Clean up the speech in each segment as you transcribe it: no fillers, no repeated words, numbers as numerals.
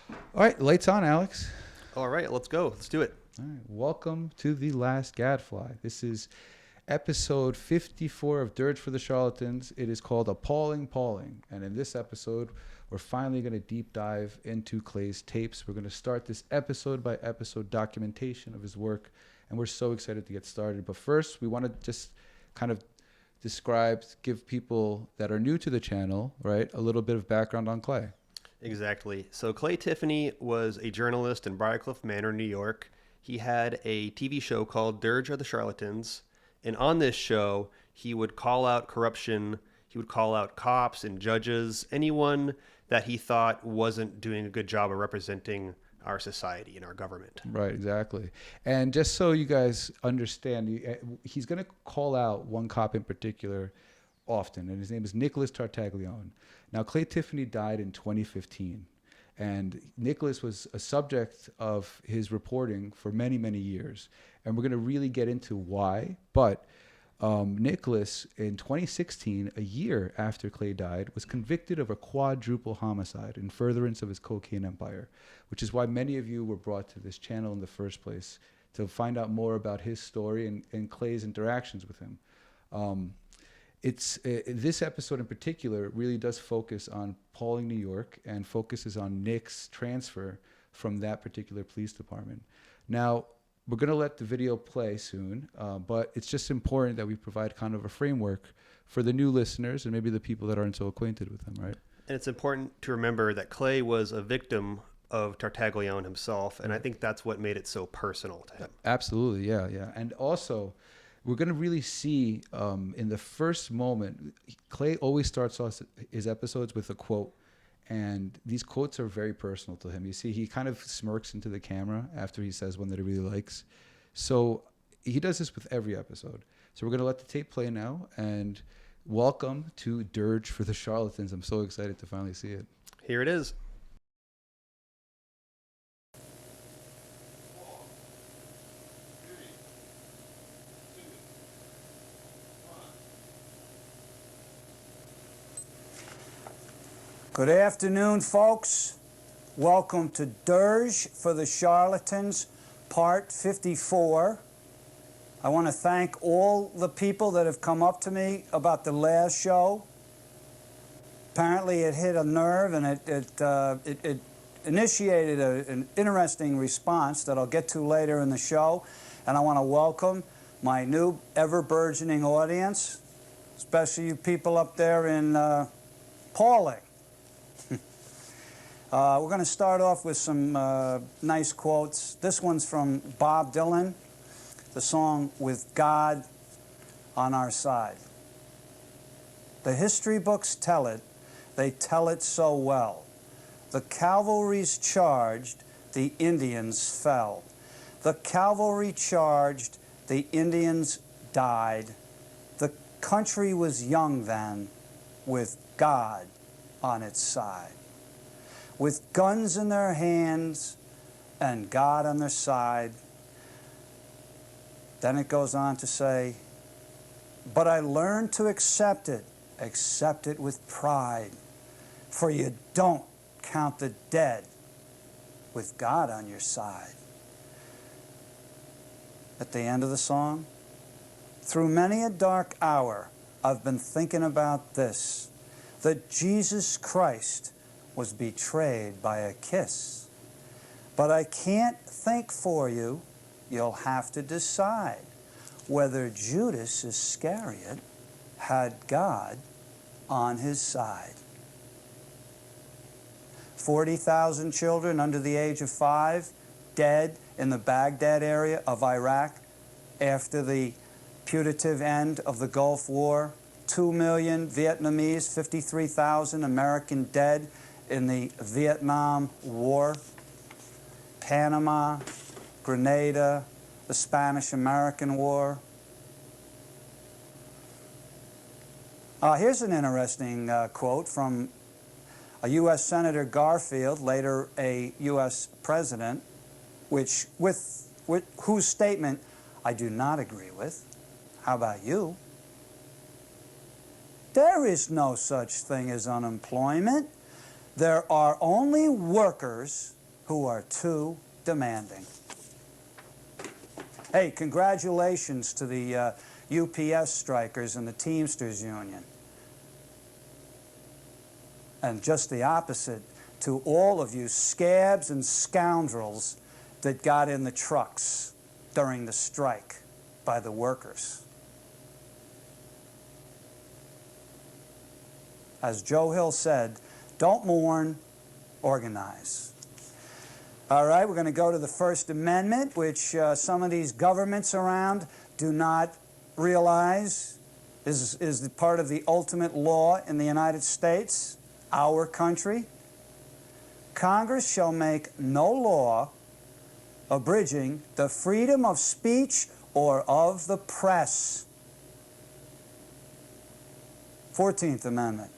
All right, lights on, Alex. All right, let's go. Let's do it. All right, welcome to the Last Gadfly. This is episode 54 of Dirge for the Charlatans. It is called Appalling Pawling. And in this episode, we're finally going to deep dive into Clay's tapes. We're going to start this episode by episode documentation of his work. And we're so excited to get started. But first, we want to just kind of give people that are new to the channel, right, a little bit of background on Clay. Exactly. So Clay Tiffany was a journalist in Briarcliff Manor, New York. He had a TV show called Dirge of the Charlatans. And on this show, he would call out corruption. He would call out cops and judges, anyone that he thought wasn't doing a good job of representing our society and our government. Right, exactly. And just so you guys understand, he's going to call out one cop in particular often, and his name is Nicholas Tartaglione. Now, Clay Tiffany died in 2015, and Nicholas was a subject of his reporting for many, many years. And we're going to really get into why. But Nicholas, in 2016, a year after Clay died, was convicted of a quadruple homicide in furtherance of his cocaine empire, which is why many of you were brought to this channel in the first place, to find out more about his story and Clay's interactions with him. This episode in particular really does focus on Pawling, New York, and focuses on Nick's transfer from that particular police department. Now, we're going to let the video play soon, but it's just important that we provide kind of a framework for the new listeners and maybe the people that aren't so acquainted with him, right? And it's important to remember that Clay was a victim of Tartaglione himself, and I think that's what made it so personal to him. Absolutely, yeah. And also, we're going to really see in the first moment, Clay always starts off his episodes with a quote, and these quotes are very personal to him. You see, he kind of smirks into the camera after he says one that he really likes. So he does this with every episode. So we're going to let the tape play now, and welcome to Dirge for the Charlatans. I'm so excited to finally see it. Here it is. Good afternoon, folks. Welcome to Dirge for the Charlatans, Part 54. I want to thank all the people that have come up to me about the last show. Apparently it hit a nerve, and it initiated an interesting response that I'll get to later in the show. And I want to welcome my new ever-burgeoning audience, especially you people up there in Pawling. We're going to start off with some nice quotes. This one's from Bob Dylan, the song "With God on Our Side." The history books tell it, they tell it so well. The cavalry's charged, the Indians fell. The cavalry charged, the Indians died. The country was young then, with God on its side. With guns in their hands and God on their side. Then it goes on to say, but I learned to accept it with pride, for you don't count the dead with God on your side. At the end of the song, through many a dark hour, I've been thinking about this, that Jesus Christ was betrayed by a kiss. But I can't think for you. You'll have to decide whether Judas Iscariot had God on his side. 40,000 children under the age of 5 dead in the Baghdad area of Iraq after the putative end of the Gulf War. 2 million Vietnamese, 53,000 American dead in the Vietnam War, Panama, Grenada, the Spanish-American War. Here's an interesting quote from a U.S. Senator Garfield, later a U.S. President, whose statement I do not agree with. How about you? There is no such thing as unemployment. There are only workers who are too demanding. Hey, congratulations to the UPS strikers and the Teamsters Union. And just the opposite to all of you scabs and scoundrels that got in the trucks during the strike by the workers. As Joe Hill said, don't mourn, organize. All right, we're going to go to the First Amendment, which some of these governments around do not realize is part of the ultimate law in the United States, our country. Congress shall make no law abridging the freedom of speech or of the press. 14th Amendment,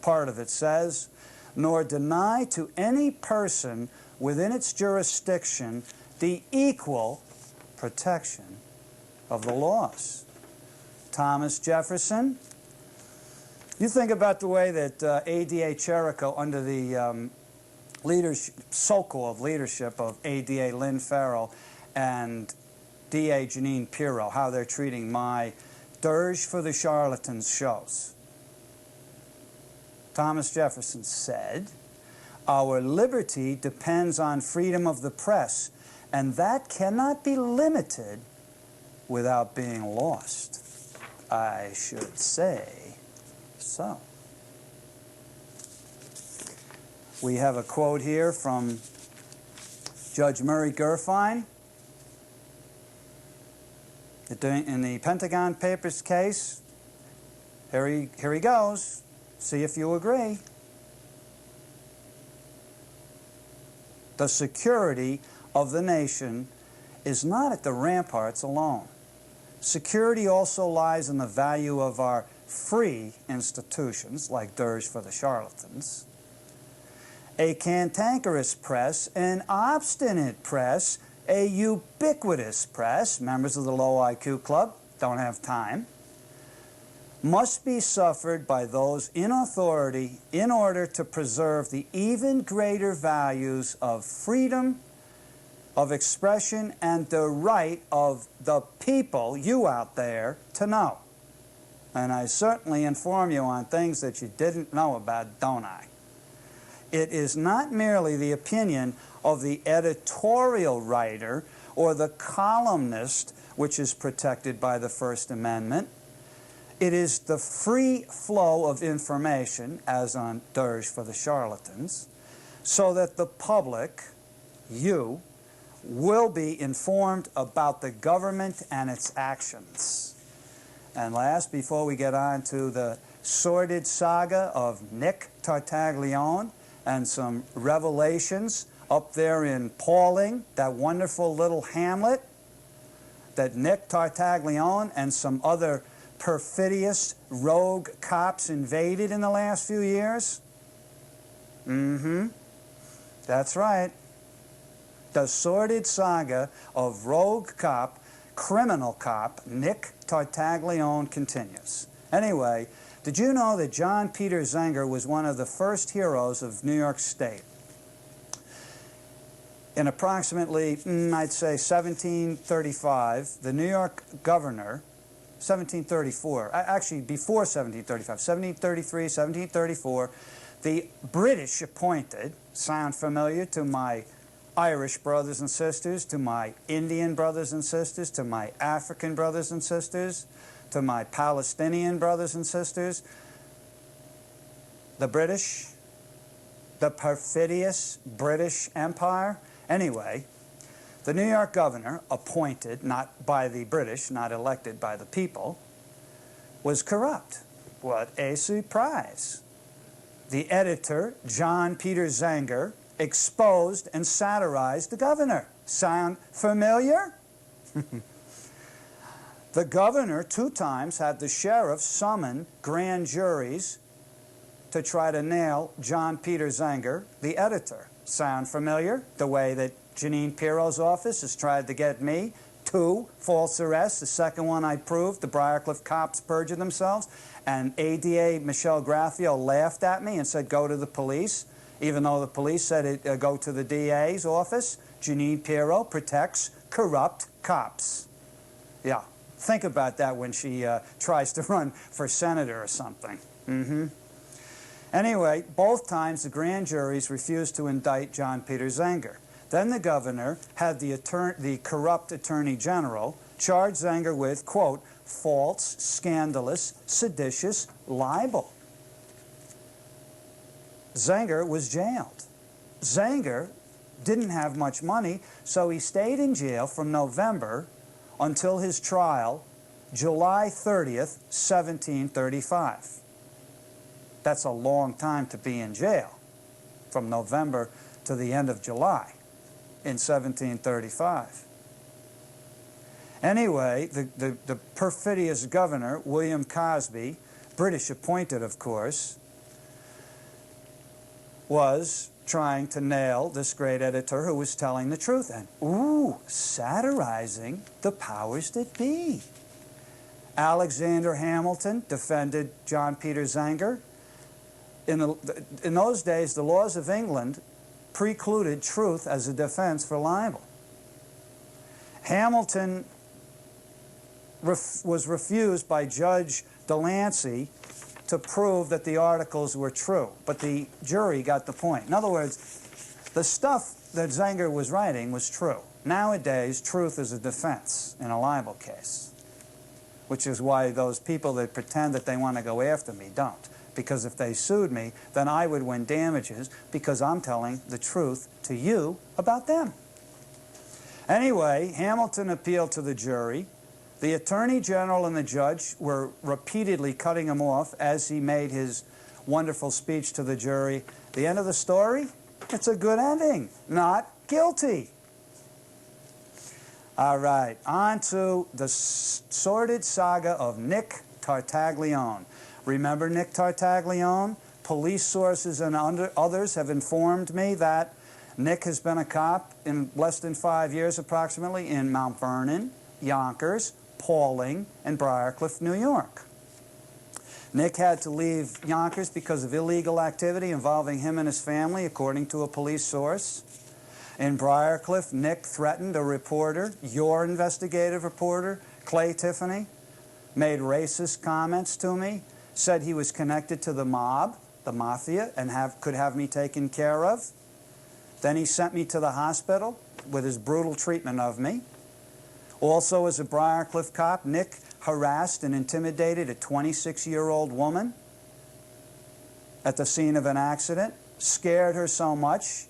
part of it says, nor deny to any person within its jurisdiction the equal protection of the laws. Thomas Jefferson. You think about the way that ADA Cherico, under the so-called leadership of ADA Lynn Farrell and DA Jeanine Pirro, how they're treating my Dirge for the Charlatans shows. Thomas Jefferson said, our liberty depends on freedom of the press, and that cannot be limited without being lost. I should say so. We have a quote here from Judge Murray Gurfein. In the Pentagon Papers case, here he goes. See if you agree. The security of the nation is not at the ramparts alone. Security also lies in the value of our free institutions, like Dirge for the Charlatans, a cantankerous press, an obstinate press, a ubiquitous press, members of the low IQ club don't have time, must be suffered by those in authority in order to preserve the even greater values of freedom of expression and the right of the people, you out there, to know. And I certainly inform you on things that you didn't know about, don't I? It is not merely the opinion of the editorial writer or the columnist which is protected by the First Amendment. It is the free flow of information, as on Dirge for the Charlatans, so that the public, you, will be informed about the government and its actions. And last, before we get on to the sordid saga of Nick Tartaglione and some revelations up there in Pawling, that wonderful little hamlet that Nick Tartaglione and some other perfidious rogue cops invaded in the last few years? That's right. The sordid saga of rogue cop, criminal cop, Nick Tartaglione continues. Anyway, did you know that John Peter Zenger was one of the first heroes of New York State? In approximately, I'd say 1735, the New York governor, 1734, actually before 1735, 1733, 1734, the British appointed, sound familiar to my Irish brothers and sisters, to my Indian brothers and sisters, to my African brothers and sisters, to my Palestinian brothers and sisters, the British, the perfidious British Empire. Anyway, the New York governor, appointed not by the British, not elected by the people, was corrupt. What a surprise. The editor, John Peter Zenger, exposed and satirized the governor. Sound familiar? The governor 2 times had the sheriff summon grand juries to try to nail John Peter Zenger, the editor. Sound familiar? The way that Jeanine Pirro's office has tried to get me. 2 false arrests. The second one I proved. The Briarcliff cops perjured themselves. And ADA Michelle Graffio laughed at me and said, go to the police. even though the police said it go to the DA's office. Jeanine Pirro protects corrupt cops. Yeah, think about that when she tries to run for senator or something. Anyway, both times the grand juries refused to indict John Peter Zenger. Then the governor had the corrupt attorney general charge Zenger with, quote, false, scandalous, seditious libel. Zenger was jailed. Zenger didn't have much money, so he stayed in jail from November until his trial, July 30th, 1735. That's a long time to be in jail, from November to the end of July in 1735. Anyway, the perfidious governor, William Cosby, British appointed, of course, was trying to nail this great editor who was telling the truth and, satirizing the powers that be. Alexander Hamilton defended John Peter Zenger. In those days, the laws of England precluded truth as a defense for libel. Hamilton was refused by Judge Delancey to prove that the articles were true, but the jury got the point. In other words, the stuff that Zenger was writing was true. Nowadays, truth is a defense in a libel case, which is why those people that pretend that they want to go after me don't. Because if they sued me, then I would win damages because I'm telling the truth to you about them. Anyway, Hamilton appealed to the jury. The Attorney General and the judge were repeatedly cutting him off as he made his wonderful speech to the jury. The end of the story? It's a good ending. Not guilty. All right, on to the sordid saga of Nick Tartaglione. Remember Nick Tartaglione? Police sources and others have informed me that Nick has been a cop in less than 5 years approximately in Mount Vernon, Yonkers, Pawling, and Briarcliff, New York. Nick had to leave Yonkers because of illegal activity involving him and his family, according to a police source. In Briarcliff, Nick threatened a reporter, your investigative reporter, Clay Tiffany, made racist comments to me, said he was connected to the mob, the mafia, and could have me taken care of. Then he sent me to the hospital with his brutal treatment of me. Also, as a Briarcliff cop, Nick harassed and intimidated a 26-year-old woman at the scene of an accident, scared her so much,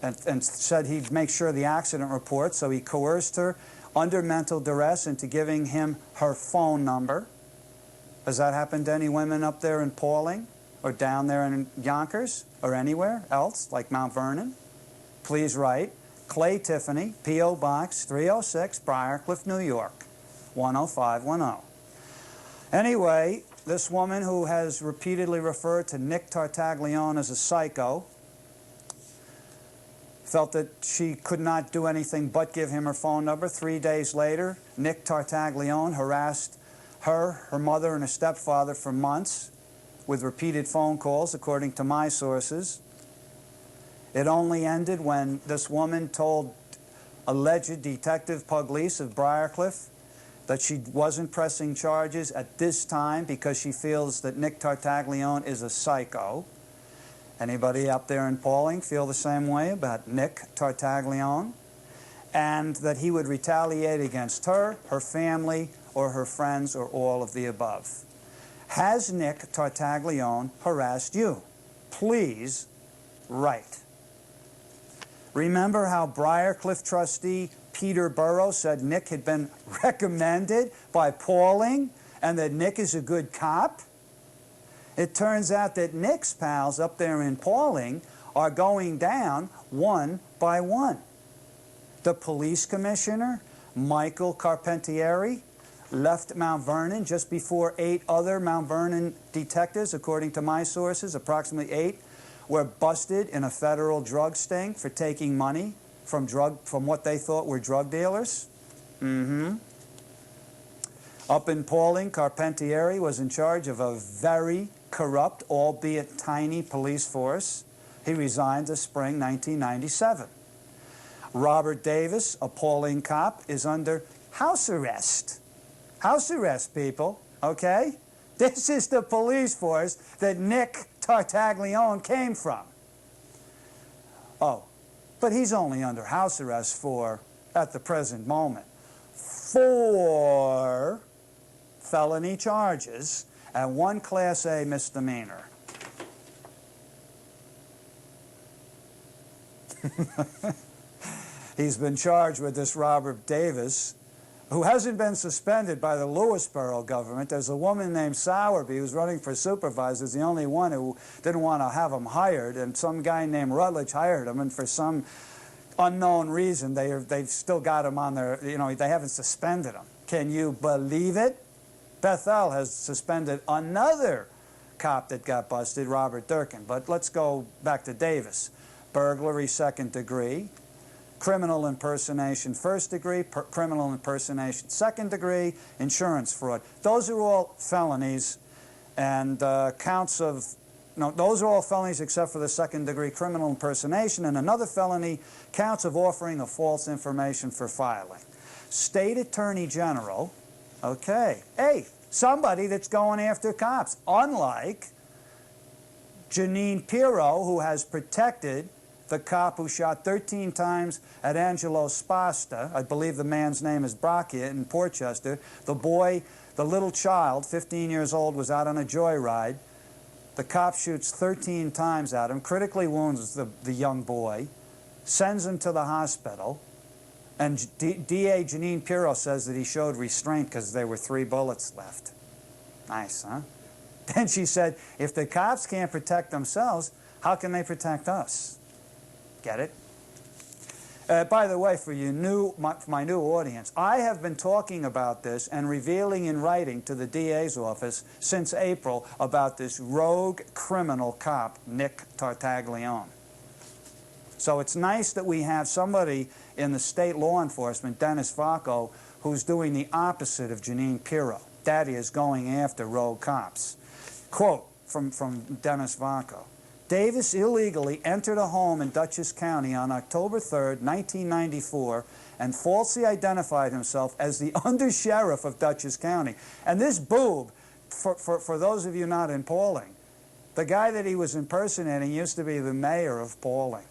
and said he'd make sure the accident report, so he coerced her under mental duress into giving him her phone number. Has that happened to any women up there in Pawling or down there in Yonkers or anywhere else like Mount Vernon? Please write Clay Tiffany, P.O. Box 306, Briarcliff, New York, 10510. Anyway, this woman who has repeatedly referred to Nick Tartaglione as a psycho felt that she could not do anything but give him her phone number. 3 days later, Nick Tartaglione harassed her mother, and her stepfather for months with repeated phone calls, according to my sources. It only ended when this woman told alleged Detective Pugliese of Briarcliff that she wasn't pressing charges at this time because she feels that Nick Tartaglione is a psycho. Anybody up there in Pawling feel the same way about Nick Tartaglione? And that he would retaliate against her, her family, or her friends, or all of the above. Has Nick Tartaglione harassed you? Please write. Remember how Briarcliff trustee Peter Burrows said Nick had been recommended by Pawling and that Nick is a good cop? It turns out that Nick's pals up there in Pawling are going down one by one. The police commissioner, Michael Carpentieri, left Mount Vernon just before 8 other Mount Vernon detectives, according to my sources, approximately 8, were busted in a federal drug sting for taking money from what they thought were drug dealers. Up in Pawling, Carpentieri was in charge of a very corrupt, albeit tiny, police force. He resigned this spring 1997. Robert Davis, appalling cop, is under house arrest. House arrest, people, okay? This is the police force that Nick Tartaglione came from. Oh, but he's only under house arrest for, at the present moment, 4 felony charges and 1 Class A misdemeanor. He's been charged with this Robert Davis, who hasn't been suspended by the Lewisboro government. There's a woman named Sowerby who's running for supervisor, is the only one who didn't want to have him hired, and some guy named Rutledge hired him, and for some unknown reason they've still got him on their, they haven't suspended him. Can you believe it? Bethel has suspended another cop that got busted, Robert Durkin. But let's go back to Davis. Burglary, 2nd degree. Criminal impersonation, 1st degree. Criminal impersonation, 2nd degree. Insurance fraud. Those are all felonies, and counts of... No, those are all felonies except for the 2nd degree criminal impersonation, and another felony, counts of offering of false information for filing. State Attorney General, okay, hey, somebody that's going after cops, unlike Janine Pirro, who has protected the cop who shot 13 times at Angelo Spasta. I believe the man's name is Braccia in Portchester. The boy, the little child, 15 years old, was out on a joyride. The cop shoots 13 times at him, critically wounds the young boy, sends him to the hospital, and DA Janine Pirro says that he showed restraint because there were 3 bullets left. Nice, huh? Then she said, if the cops can't protect themselves, how can they protect us? Get it? By the way, for my new audience, I have been talking about this and revealing in writing to the DA's office since April about this rogue criminal cop, Nick Tartaglione. So it's nice that we have somebody in the state law enforcement, Dennis Vacco, who's doing the opposite of Janine Pirro. That is, going after rogue cops. Quote from Dennis Vacco. Davis illegally entered a home in Dutchess County on October 3rd, 1994, and falsely identified himself as the undersheriff of Dutchess County. And this boob, for those of you not in Pawling, the guy that he was impersonating used to be the mayor of Pawling.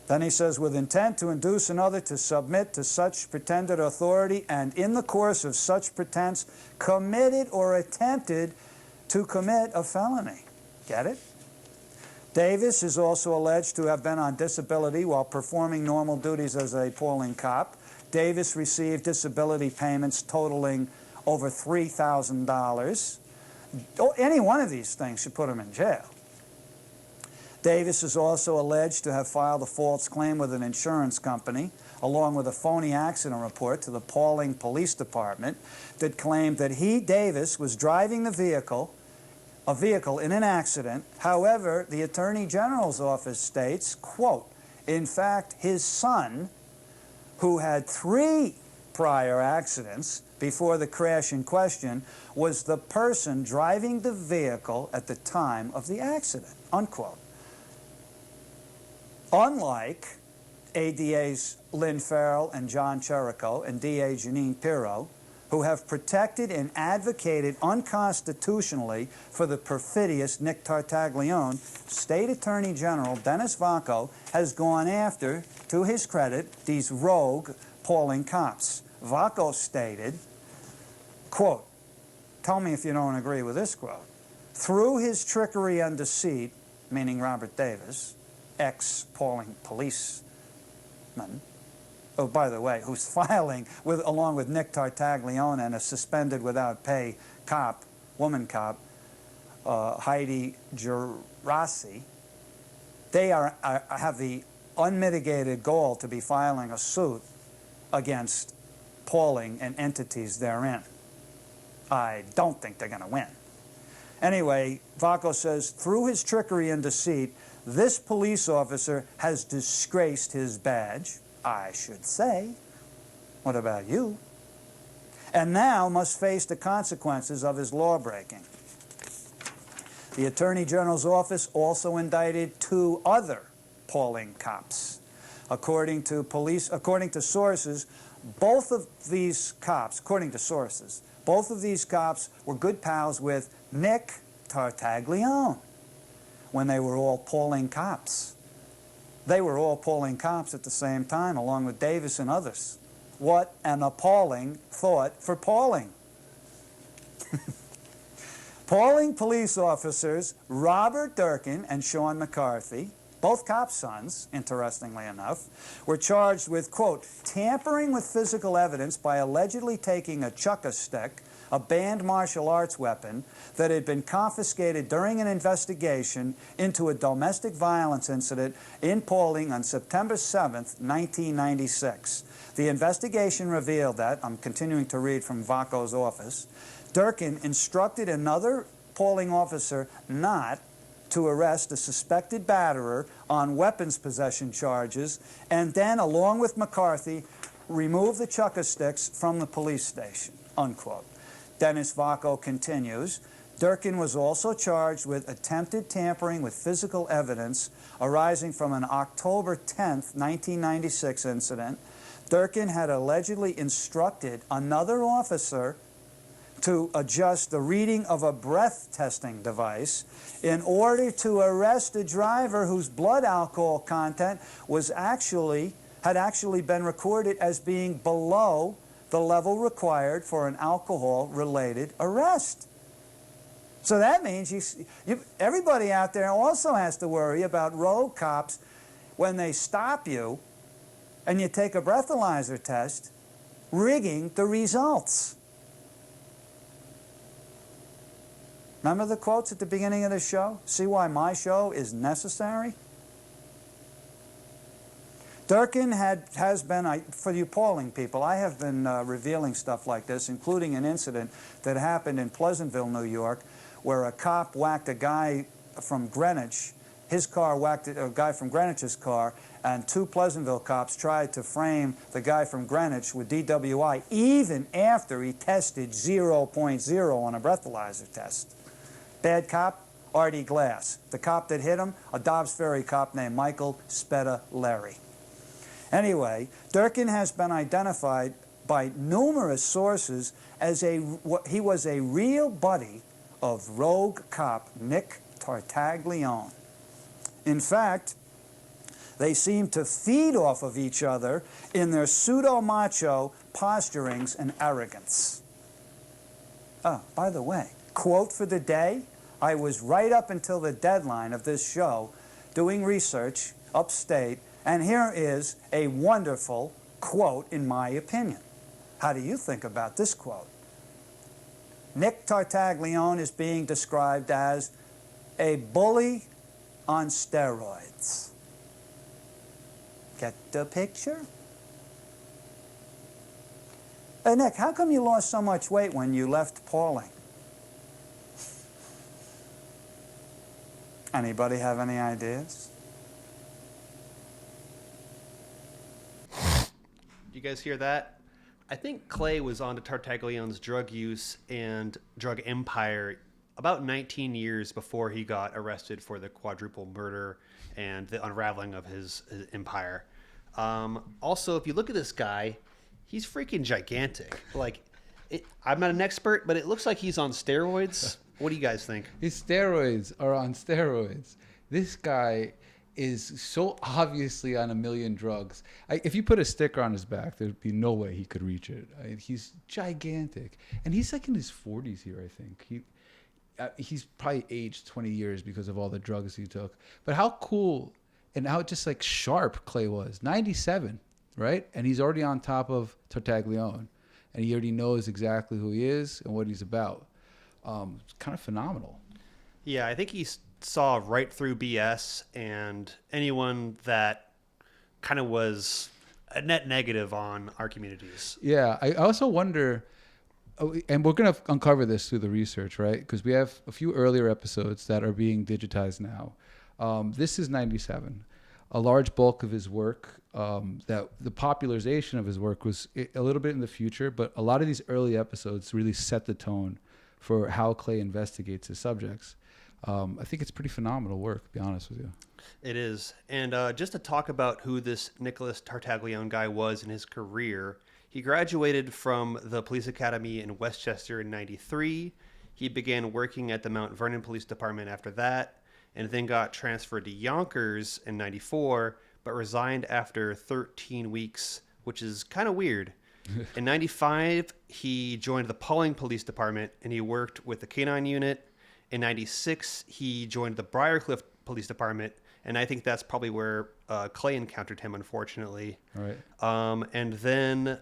Then he says, with intent to induce another to submit to such pretended authority, and in the course of such pretense, committed or attempted to commit a felony. Get it? Davis is also alleged to have been on disability while performing normal duties as a Pawling cop. Davis received disability payments totaling over $3,000. Any one of these things should put him in jail. Davis is also alleged to have filed a false claim with an insurance company, along with a phony accident report to the Appalling Police Department that claimed that he, Davis, was driving a vehicle in an accident. However, the Attorney General's office states, quote, in fact, his son, who had 3 prior accidents before the crash in question, was the person driving the vehicle at the time of the accident, unquote. Unlike ADAs Lynn Farrell and John Cherico and DA Janine Pirro, who have protected and advocated unconstitutionally for the perfidious Nick Tartaglione, State Attorney General Dennis Vacco has gone after, to his credit, these rogue Pawling cops. Vacco stated, quote, tell me if you don't agree with this quote, through his trickery and deceit, meaning Robert Davis, ex-Pawling policeman, oh, by the way, who's filing along with Nick Tartaglione and a suspended without pay cop, woman cop, Heidi Gerasi. They have the unmitigated goal to be filing a suit against Pawling and entities therein. I don't think they're going to win. Anyway, Vacco says, through his trickery and deceit, this police officer has disgraced his badge, I should say. What about you? and now must face the consequences of his lawbreaking. The Attorney General's office also indicted 2 other Pawling cops. According to sources, both of these cops were good pals with Nick Tartaglione when they were all Pawling cops. They were all Pawling cops at the same time, along with Davis and others. What an appalling thought for Pawling. Pawling police officers Robert Durkin and Sean McCarthy, both cops' sons, interestingly enough, were charged with, quote, tampering with physical evidence by allegedly taking a chuck-a-stick, a banned martial arts weapon that had been confiscated during an investigation into a domestic violence incident in Pawling on September 7th, 1996. The investigation revealed that, I'm continuing to read from Vaco's office, Durkin instructed another Pawling officer not to arrest a suspected batterer on weapons possession charges, and then, along with McCarthy, remove the chuck-a-sticks from the police station, unquote. Dennis Vaco continues, Durkin was also charged with attempted tampering with physical evidence arising from an October 10th, 1996 incident. Durkin had allegedly instructed another officer to adjust the reading of a breath testing device in order to arrest a driver whose blood alcohol content had actually been recorded as being below the level required for an alcohol-related arrest. So that means everybody out there also has to worry about road cops when they stop you and you take a breathalyzer test, rigging the results. Remember the quotes at the beginning of the show? See why my show is necessary? Durkin has been, for you Pawling people, I have been revealing stuff like this, including an incident that happened in Pleasantville, New York, where a cop whacked a guy from Greenwich. His car whacked a guy from Greenwich's car, and 2 Pleasantville cops tried to frame the guy from Greenwich with DWI, even after he tested 0.0 on a breathalyzer test. Bad cop, Artie Glass. The cop that hit him, a Dobbs Ferry cop named Michael Spetta-Larry. Anyway, Durkin has been identified by numerous sources as he was a real buddy of rogue cop Nick Tartaglione. In fact, they seem to feed off of each other in their pseudo-macho posturings and arrogance. Oh, by the way, quote for the day, I was right up until the deadline of this show doing research upstate, and here is a wonderful quote in my opinion. How do you think about this quote? Nick Tartaglione is being described as a bully on steroids. Get the picture? Hey, Nick, how come you lost so much weight when you left Pawling? Anybody have any ideas? You guys hear that? I think Clay was on to Tartaglione's drug use and drug empire about 19 years before he got arrested for the quadruple murder and the unraveling of his empire. Also, if you look at this guy, he's freaking gigantic. I'm not an expert, but it looks like he's on steroids. What do you guys think? His steroids are on steroids. This guy is so obviously on a million drugs. If you put a sticker on his back, there'd be no way he could reach it. He's gigantic. And he's like in his 40s here, I think. He's probably aged 20 years because of all the drugs he took. But how cool and how just like sharp Clay was. 97, right? And he's already on top of Tartaglione. And he already knows exactly who he is and what he's about. It's kind of phenomenal. Yeah, I think he saw right through BS and anyone that kind of was a net negative on our communities. Yeah, I also wonder, and we're going to uncover this through the research, right? Because we have a few earlier episodes that are being digitized now. This is 97. A large bulk of his work that the popularization of his work was a little bit in the future, but a lot of these early episodes really set the tone for how Clay investigates his subjects. I think it's pretty phenomenal work, to be honest with you. It is. And just to talk about who this Nicholas Tartaglione guy was in his career, he graduated from the police academy in Westchester in 93. He began working at the Mount Vernon Police Department after that, and then got transferred to Yonkers in 94, but resigned after 13 weeks, which is kind of weird. In 95, he joined the Pawling Police Department, and he worked with the K-9 unit. In 96, he joined the Briarcliff Police Department, and I think that's probably where Clay encountered him, unfortunately. Right. And then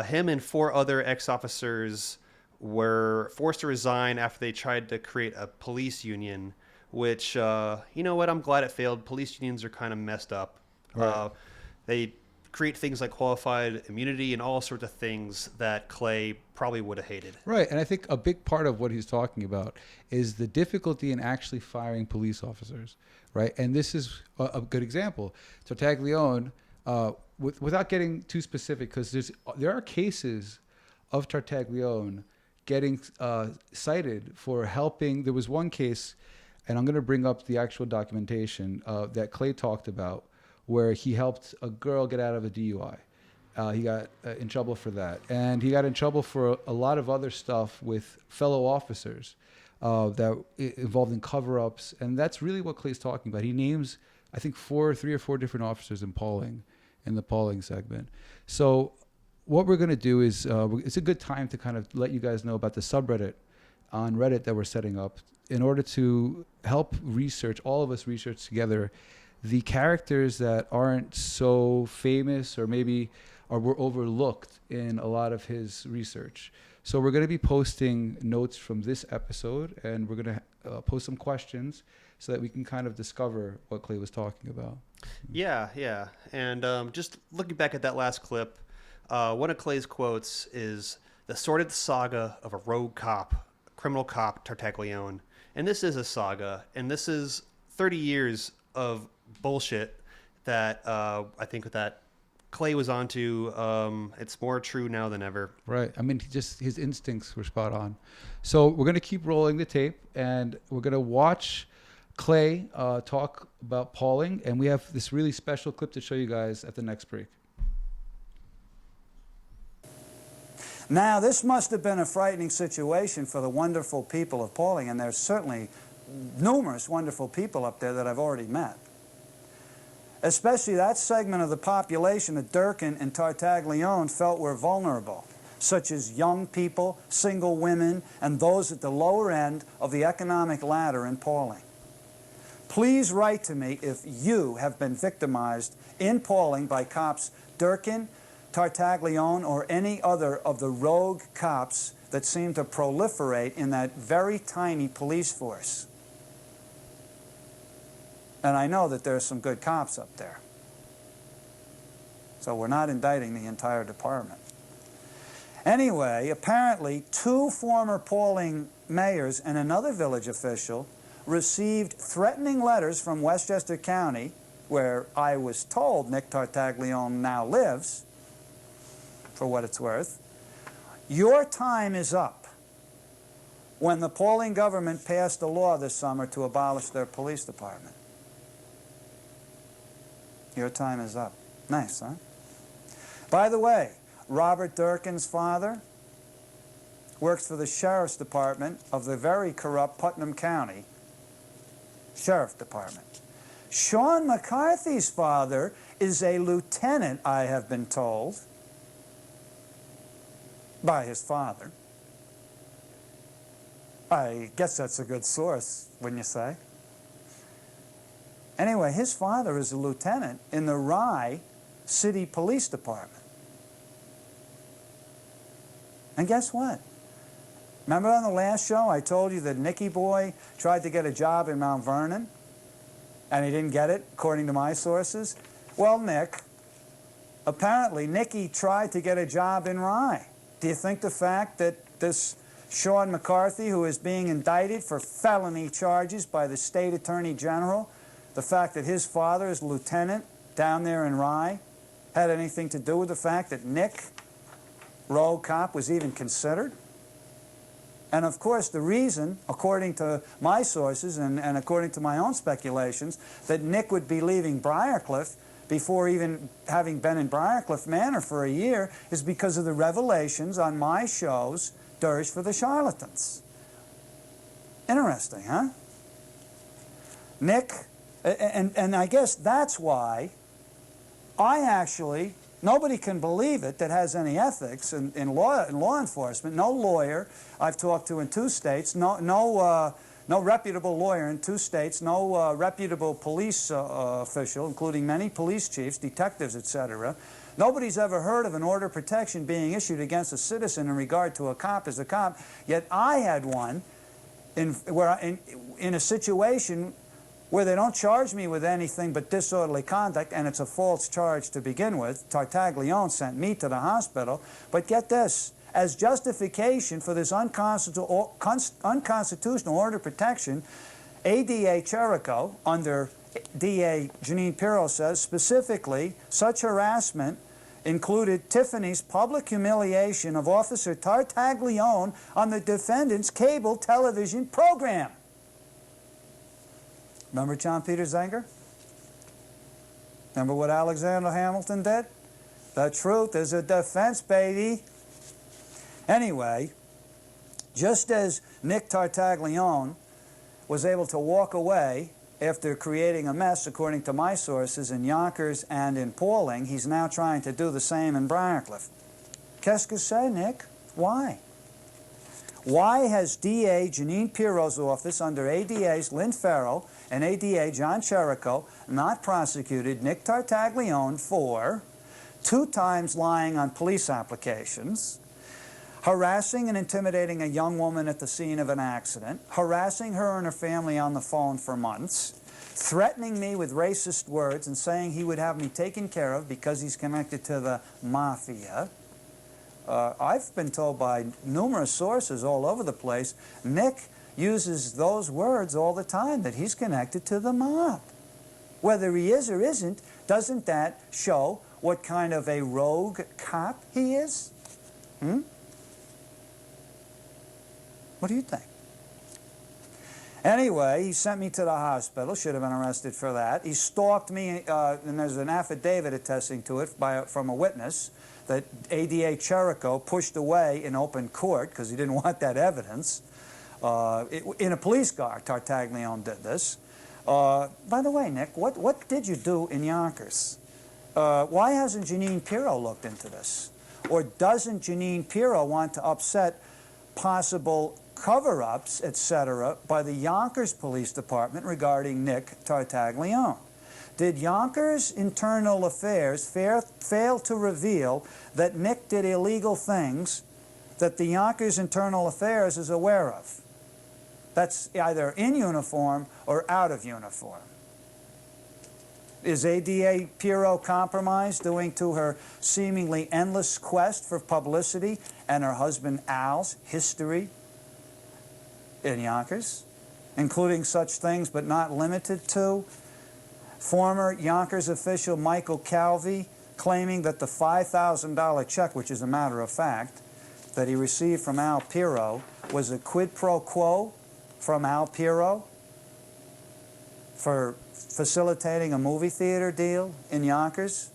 him and 4 other ex-officers were forced to resign after they tried to create a police union, which, you know what, I'm glad it failed. Police unions are kind of messed up. Right. They create things like qualified immunity and all sorts of things that Clay probably would have hated. Right, and I think a big part of what he's talking about is the difficulty in actually firing police officers, right? And this is a good example. Tartaglione, without getting too specific, because there are cases of Tartaglione getting cited for helping. There was one case, and I'm going to bring up the actual documentation that Clay talked about, where he helped a girl get out of a DUI. He got in trouble for that. And he got in trouble for a lot of other stuff with fellow officers that involved in cover-ups. And that's really what Clay's talking about. He names, I think, 3 or 4 different officers in the Pawling segment. So what we're going to do is, it's a good time to kind of let you guys know about the subreddit on Reddit that we're setting up in order to help all of us research together the characters that aren't so famous or maybe were overlooked in a lot of his research. So we're going to be posting notes from this episode, and we're going to post some questions so that we can kind of discover what Clay was talking about. Yeah. And just looking back at that last clip, one of Clay's quotes is, "The sordid saga of a rogue cop, criminal cop, Tartaglione." And this is a saga, and this is 30 years of bullshit that I think that Clay was onto. It's more true now than ever. Right. I mean, his instincts were spot on. So we're going to keep rolling the tape, and we're going to watch Clay talk about Pawling, and we have this really special clip to show you guys at the next break. Now, this must have been a frightening situation for the wonderful people of Pawling, and there's certainly numerous wonderful people up there that I've already met. Especially that segment of the population that Durkin and Tartaglione felt were vulnerable, such as young people, single women, and those at the lower end of the economic ladder in Pawling. Please write to me if you have been victimized in Pawling by cops Durkin, Tartaglione, or any other of the rogue cops that seem to proliferate in that very tiny police force. And I know that there's some good cops up there. So we're not indicting the entire department. Anyway, apparently 2 former Pawling mayors and another village official received threatening letters from Westchester County, where I was told Nick Tartaglione now lives, for what it's worth. Your time is up, when the Pawling government passed a law this summer to abolish their police department. Your time is up. Nice, huh? By the way, Robert Durkin's father works for the Sheriff's Department of the very corrupt Putnam County Sheriff Department. Sean McCarthy's father is a lieutenant, I have been told, by his father. I guess that's a good source, wouldn't you say? Anyway, his father is a lieutenant in the Rye City Police Department. And guess what? Remember on the last show I told you that Nicky Boy tried to get a job in Mount Vernon? And he didn't get it, according to my sources? Well, Nick, apparently Nicky tried to get a job in Rye. Do you think the fact that this Sean McCarthy, who is being indicted for felony charges by the state attorney general, the fact that his father is lieutenant down there in Rye, had anything to do with the fact that Nick, rogue cop, was even considered. And of course, the reason, according to my sources and according to my own speculations, that Nick would be leaving Briarcliff before even having been in Briarcliff Manor for a year is because of the revelations on my shows, Dirge for the Charlatans. Interesting, huh? Nick, and I guess that's why I actually, nobody can believe it that has any ethics in law enforcement. No lawyer I've talked to in 2 states, no reputable lawyer in 2 states, no reputable police official, including many police chiefs, detectives, etc. Nobody's ever heard of an order of protection being issued against a citizen in regard to a cop as a cop. Yet I had one in a situation where they don't charge me with anything but disorderly conduct, and it's a false charge to begin with. Tartaglione sent me to the hospital. But get this, as justification for this unconstitutional order of protection, ADA Cherico, under DA Janine Pirro, says specifically, such harassment included Tiffany's public humiliation of Officer Tartaglione on the defendant's cable television program. Remember John Peter Zenger? Remember what Alexander Hamilton did? The truth is a defense, baby. Anyway, just as Nick Tartaglione was able to walk away after creating a mess, according to my sources, in Yonkers and in Pawling, he's now trying to do the same in Briarcliff. Qu'est-ce que c'est, Nick? Why? Why has DA Janine Pirro's office under ADAs Lynn Farrell and ADA John Cherico not prosecuted Nick Tartaglione for 2 times lying on police applications, harassing and intimidating a young woman at the scene of an accident, harassing her and her family on the phone for months, threatening me with racist words and saying he would have me taken care of because he's connected to the mafia? I've been told by numerous sources all over the place, Nick uses those words all the time, that he's connected to the mob. Whether he is or isn't, doesn't that show what kind of a rogue cop he is? What do you think? Anyway, he sent me to the hospital. Should have been arrested for that. He stalked me, and there's an affidavit attesting to it from a witness that ADA Cherico pushed away in open court because he didn't want that evidence. In a police car, Tartaglione did this. By the way, Nick, what did you do in Yonkers? Why hasn't Janine Pirro looked into this? Or doesn't Janine Pirro want to upset possible cover-ups, etc., by the Yonkers Police Department regarding Nick Tartaglione? Did Yonkers Internal Affairs fail to reveal that Nick did illegal things that the Yonkers Internal Affairs is aware of? That's either in uniform or out of uniform. Is ADA Pirro compromised due to her seemingly endless quest for publicity and her husband Al's history in Yonkers, including such things but not limited to former Yonkers official Michael Calvi claiming that the $5,000 check, which is a matter of fact, that he received from Al Pirro was a quid pro quo from Al Pirro for facilitating a movie theater deal in Yonkers.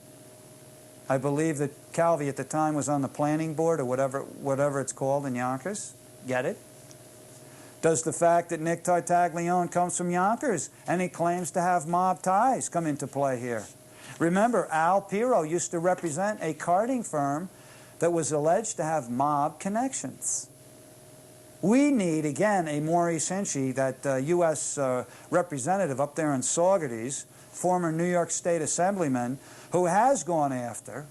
I believe that Calvi at the time was on the planning board or whatever it's called in Yonkers. Get it? Does the fact that Nick Tartaglione comes from Yonkers and he claims to have mob ties come into play here? Remember, Al Pirro used to represent a carding firm that was alleged to have mob connections. We need, again, a Maurice Hinchey, that U.S. representative up there in Saugerties, former New York State Assemblyman, who has gone after,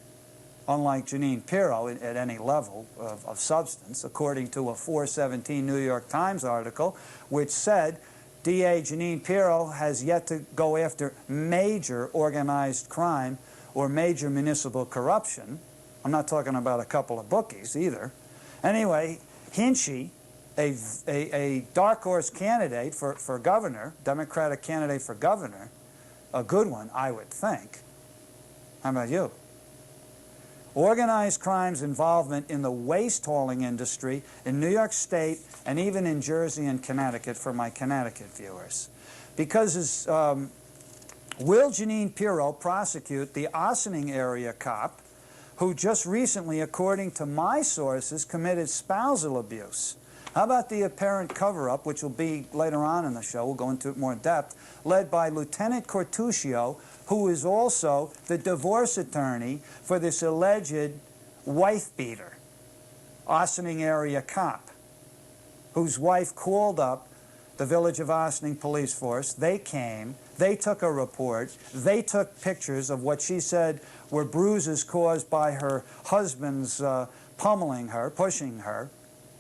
unlike Janine Pirro at any level of substance, according to a 417 New York Times article, which said DA Janine Pirro has yet to go after major organized crime or major municipal corruption. I'm not talking about a couple of bookies either. Anyway, Hinchey, a dark horse candidate for governor, Democratic candidate for governor, a good one, I would think. How about you? organized crime's involvement in the waste hauling industry in New York State and even in Jersey and Connecticut for my Connecticut viewers. Because will Jeanine Pirro prosecute the Ossining area cop who just recently, according to my sources, committed spousal abuse? How about the apparent cover-up, which will be later on in the show, we'll go into it more in depth, led by Lieutenant Cortuccio, who is also the divorce attorney for this alleged wife-beater, Ossining area cop, whose wife called up the Village of Ossining police force. They came, they took a report, they took pictures of what she said were bruises caused by her husband's pummeling her, pushing her.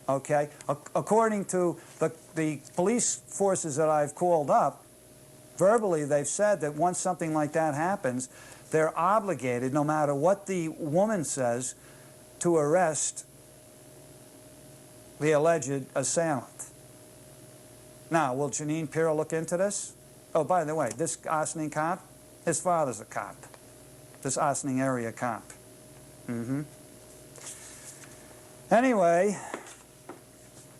Okay? According to the police forces that I've called up, verbally they've said that once something like that happens, they're obligated, no matter what the woman says, to arrest the alleged assailant. Now, will Jeanine Pirro look into this? Oh, by the way, this Ossining cop, his father's a cop. This Ossining area cop. Anyway,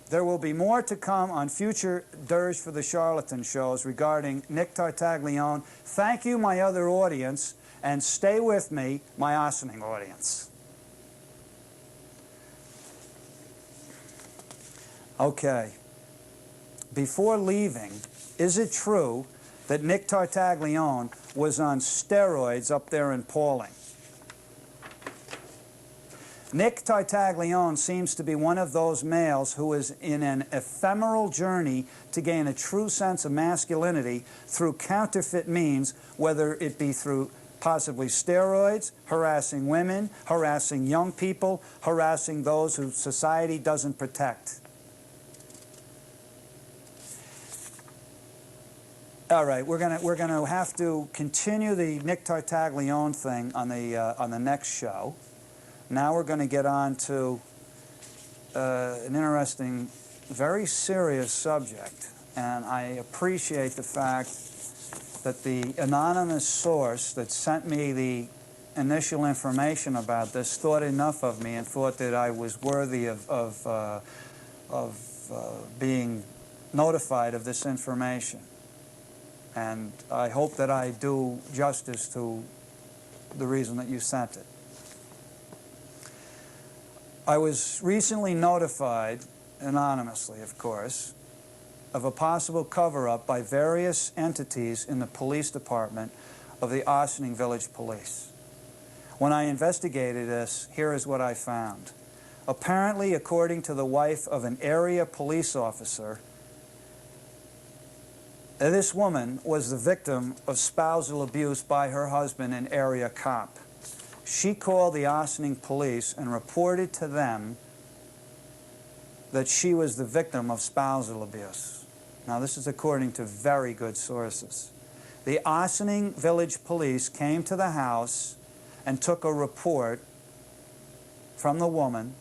there will be more to come on future Dirge for the Charlatan shows regarding Nick Tartaglione. Thank you, my other audience, and stay with me, my Ossining audience. Okay. Before leaving, is it true that Nick Tartaglione was on steroids up there in Pawling? Nick Tartaglione seems to be one of those males who is in an ephemeral journey to gain a true sense of masculinity through counterfeit means, whether it be through possibly steroids, harassing women, harassing young people, harassing those who society doesn't protect. All right, we're gonna have to continue the Nick Tartaglione thing on the next show. Now we're going to get on to an interesting, very serious subject, and I appreciate the fact that the anonymous source that sent me the initial information about this thought enough of me and thought that I was worthy of being notified of this information. And I hope that I do justice to the reason that you sent it. I was recently notified, anonymously of course, of a possible cover-up by various entities in the police department of the Ossining Village Police. When I investigated this, here is what I found. Apparently, according to the wife of an area police officer, this woman was the victim of spousal abuse by her husband, an area cop. She called the Ossining police and reported to them that she was the victim of spousal abuse. Now, this is according to very good sources. The Ossining Village Police came to the house and took a report from the woman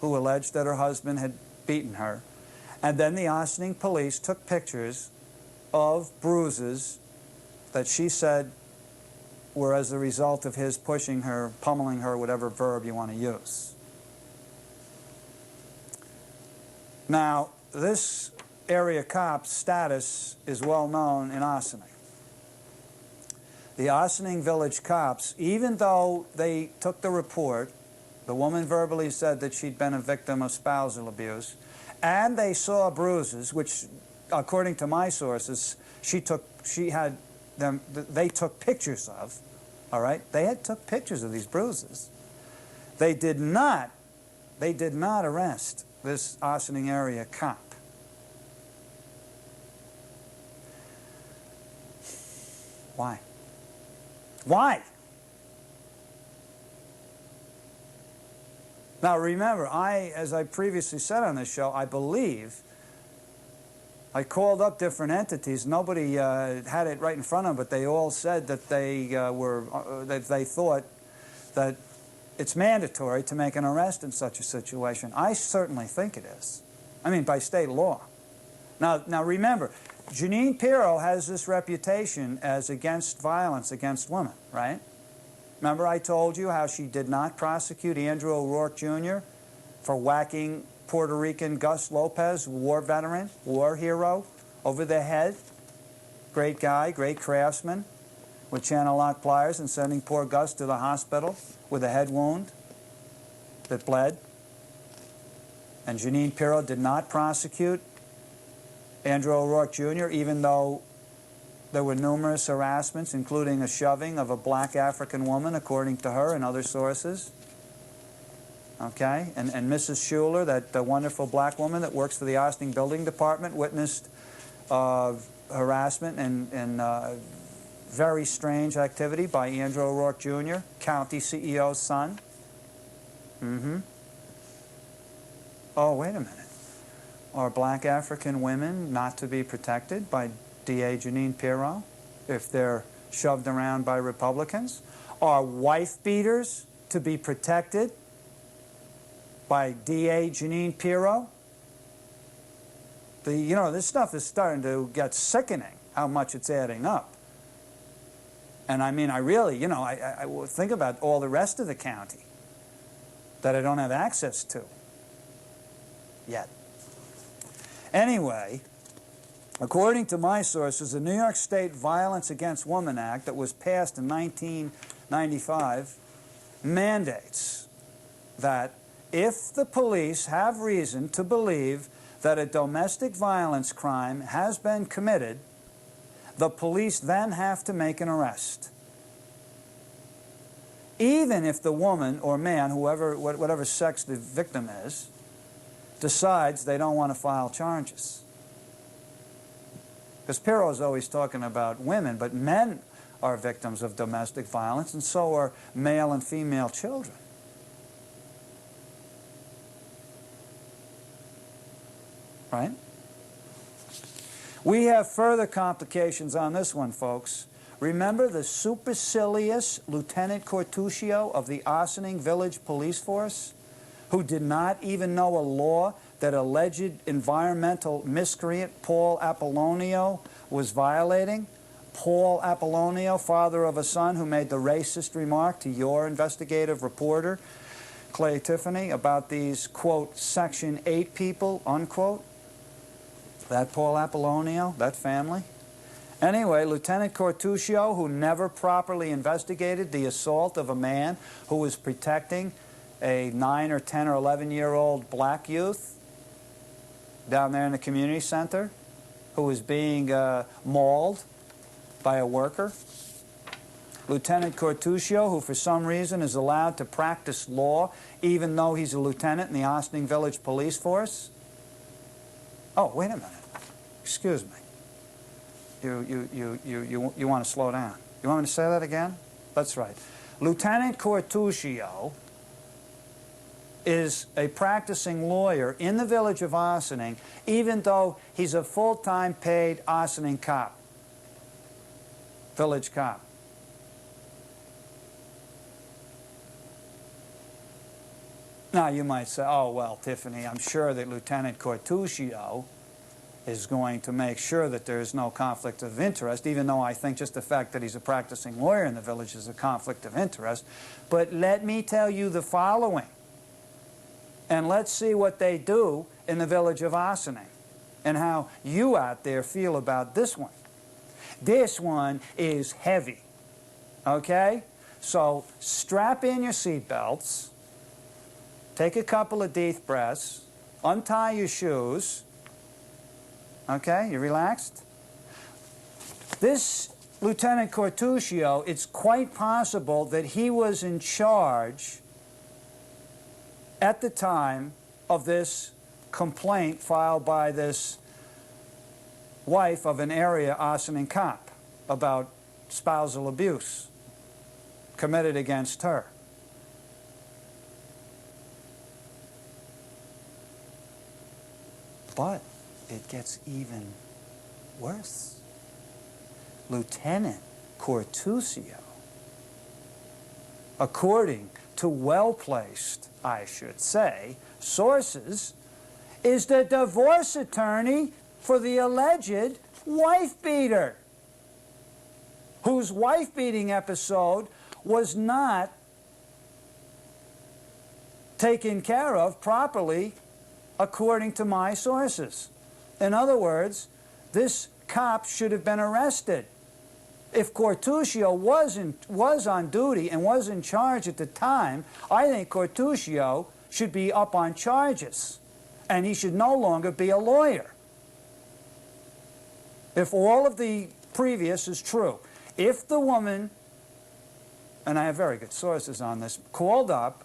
who alleged that her husband had beaten her. And then the Ossining Police took pictures of bruises that she said were as a result of his pushing her, pummeling her, whatever verb you want to use. Now, this area cop's status is well known in Ossining. The Ossining Village cops, even though they took the report, the woman verbally said that she'd been a victim of spousal abuse, and they saw bruises, which, according to my sources, they took pictures of, all right? They took pictures of these bruises. They did not arrest this Ossining area cop. Why? Why? Now remember, as I previously said on this show, I believe I called up different entities. Nobody had it right in front of them, but they all said that they thought that it's mandatory to make an arrest in such a situation. I certainly think it is. I mean, by state law. Now remember, Jeanine Pirro has this reputation as against violence against women, right? Remember I told you how she did not prosecute Andrew O'Rourke Jr. for whacking Puerto Rican Gus Lopez, war veteran, war hero, over the head? Great guy, great craftsman, with channel lock pliers, and sending poor Gus to the hospital with a head wound that bled. And Jeanine Pirro did not prosecute Andrew O'Rourke Jr., even though there were numerous harassments, including a shoving of a black African woman, according to her and other sources. Okay? And Mrs. Schuler, that wonderful black woman that works for the Ossining Building Department, witnessed harassment and very strange activity by Andrew O'Rourke Jr., county CEO's son. Oh, wait a minute. Are black African women not to be protected by DA Jeanine Pirro if they're shoved around by Republicans? Are wife beaters to be protected by DA Jeanine Pirro? You know, this stuff is starting to get sickening, how much it's adding up. And I mean, I really, you know, I think about all the rest of the county that I don't have access to yet. Anyway, according to my sources, the New York State Violence Against Women Act that was passed in 1995 mandates that if the police have reason to believe that a domestic violence crime has been committed, the police then have to make an arrest. Even if the woman or man, whatever sex the victim is, decides they don't want to file charges. Because Pirro is always talking about women, but men are victims of domestic violence, and so are male and female children. Right? We have further complications on this one, folks. Remember the supercilious Lieutenant Cortuccio of the Ossining Village Police Force, who did not even know a law that alleged environmental miscreant Paul Apollonio was violating? Paul Apollonio, father of a son who made the racist remark to your investigative reporter, Clay Tiffany, about these, quote, Section 8 people, unquote. That Paul Apollonio, that family. Anyway, Lieutenant Cortuccio, who never properly investigated the assault of a man who was protecting a 9 or 10 or 11-year-old black youth down there in the community center, who was being mauled by a worker. Lieutenant Cortuccio, who for some reason is allowed to practice law even though he's a lieutenant in the Ossining Village Police Force. Oh, wait a minute. Excuse me. You want to slow down. You want me to say that again? That's right. Lieutenant Cortuccio is a practicing lawyer in the village of Ossining, even though he's a full-time paid Ossining cop, village cop. Now you might say, oh, well, Tiffany, I'm sure that Lieutenant Cortuccio is going to make sure that there is no conflict of interest, even though I think just the fact that he's a practicing lawyer in the village is a conflict of interest. But let me tell you the following, and let's see what they do in the village of Ossining and how you out there feel about this one. This one is heavy, okay? So strap in your seatbelts, take a couple of deep breaths, untie your shoes. Okay, you relaxed? This Lieutenant Cortuccio, it's quite possible that he was in charge at the time of this complaint filed by this wife of an area Ossining cop about spousal abuse committed against her. But it gets even worse. Lieutenant Cortuccio, according to well-placed, I should say, sources, is the divorce attorney for the alleged wife beater, whose wife-beating episode was not taken care of properly according to my sources. In other words, this cop should have been arrested. If Cortuccio was on duty and was in charge at the time, I think Cortuccio should be up on charges, and he should no longer be a lawyer. If all of the previous is true, if the woman, and I have very good sources on this, called up,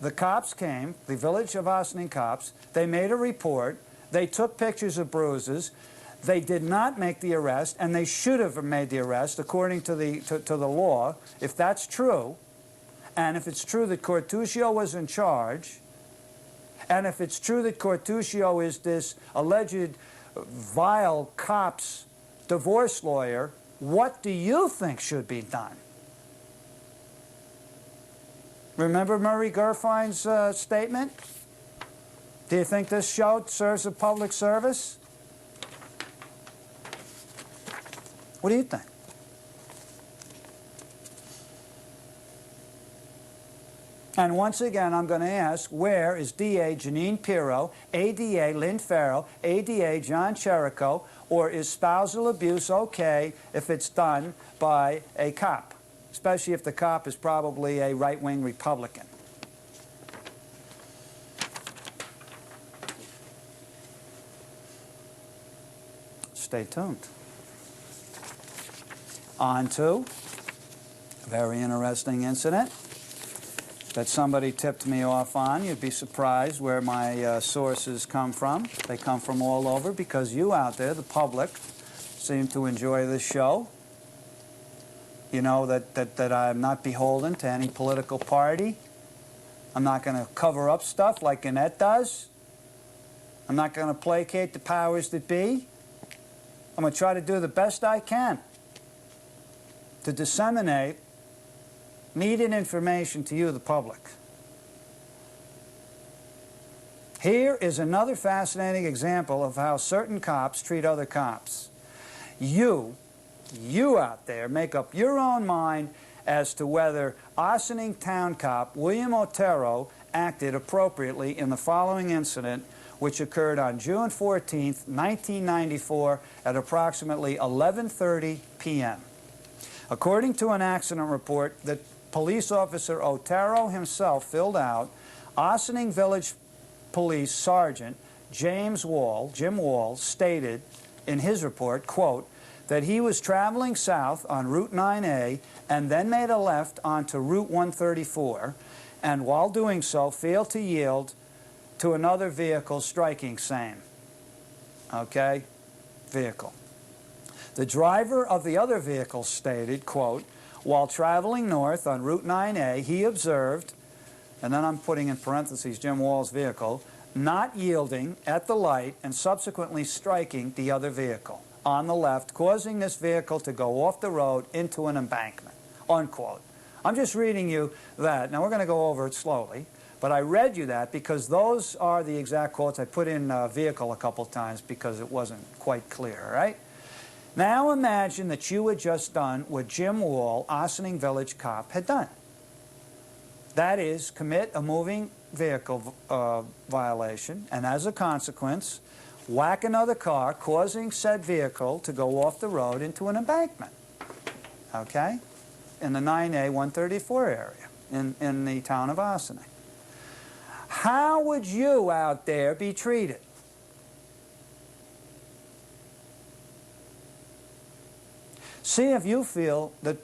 the cops came, the village of Ossining cops, they made a report, they took pictures of bruises, they did not make the arrest, and they should have made the arrest according to the law, if that's true, and if it's true that Cortuccio was in charge, and if it's true that Cortuccio is this alleged vile cop's divorce lawyer, what do you think should be done? Remember Murray Gurfine's statement? Do you think this show serves a public service? What do you think? And once again, I'm going to ask, where is DA Janine Pirro, ADA Lynn Farrell, ADA John Cherico, or is spousal abuse okay if it's done by a cop? Especially if the cop is probably a right-wing Republican. Stay tuned. On to a very interesting incident that somebody tipped me off on. You'd be surprised where my sources come from. They come from all over because you out there, the public, seem to enjoy this show. You know that I'm not beholden to any political party. I'm not going to cover up stuff like Annette does. I'm not going to placate the powers that be. I'm going to try to do the best I can to disseminate needed information to you, the public. Here is another fascinating example of how certain cops treat other cops. You out there, make up your own mind as to whether Ossining Town Cop William Otero acted appropriately in the following incident, which occurred on June 14th, 1994 at approximately 11:30 p.m. According to an accident report that police officer Otero himself filled out, Ossining Village Police Sergeant Jim Wall, stated in his report, quote, that he was traveling south on Route 9A and then made a left onto Route 134, and while doing so failed to yield to another vehicle striking same. Okay? Vehicle. The driver of the other vehicle stated, quote, while traveling north on Route 9A, he observed, and then I'm putting in parentheses Jim Wall's vehicle, not yielding at the light and subsequently striking the other vehicle on the left, causing this vehicle to go off the road into an embankment, unquote. I'm just reading you that. Now, we're going to go over it slowly, but I read you that because those are the exact quotes. I put in vehicle a couple times because it wasn't quite clear, all right? Now imagine that you had just done what Jim Wall, Ossining Village cop, had done. That is, commit a moving vehicle violation, and as a consequence, whack another car, causing said vehicle to go off the road into an embankment, okay, in the 9A 134 area in the town of Ossining. How would you out there be treated? See if you feel that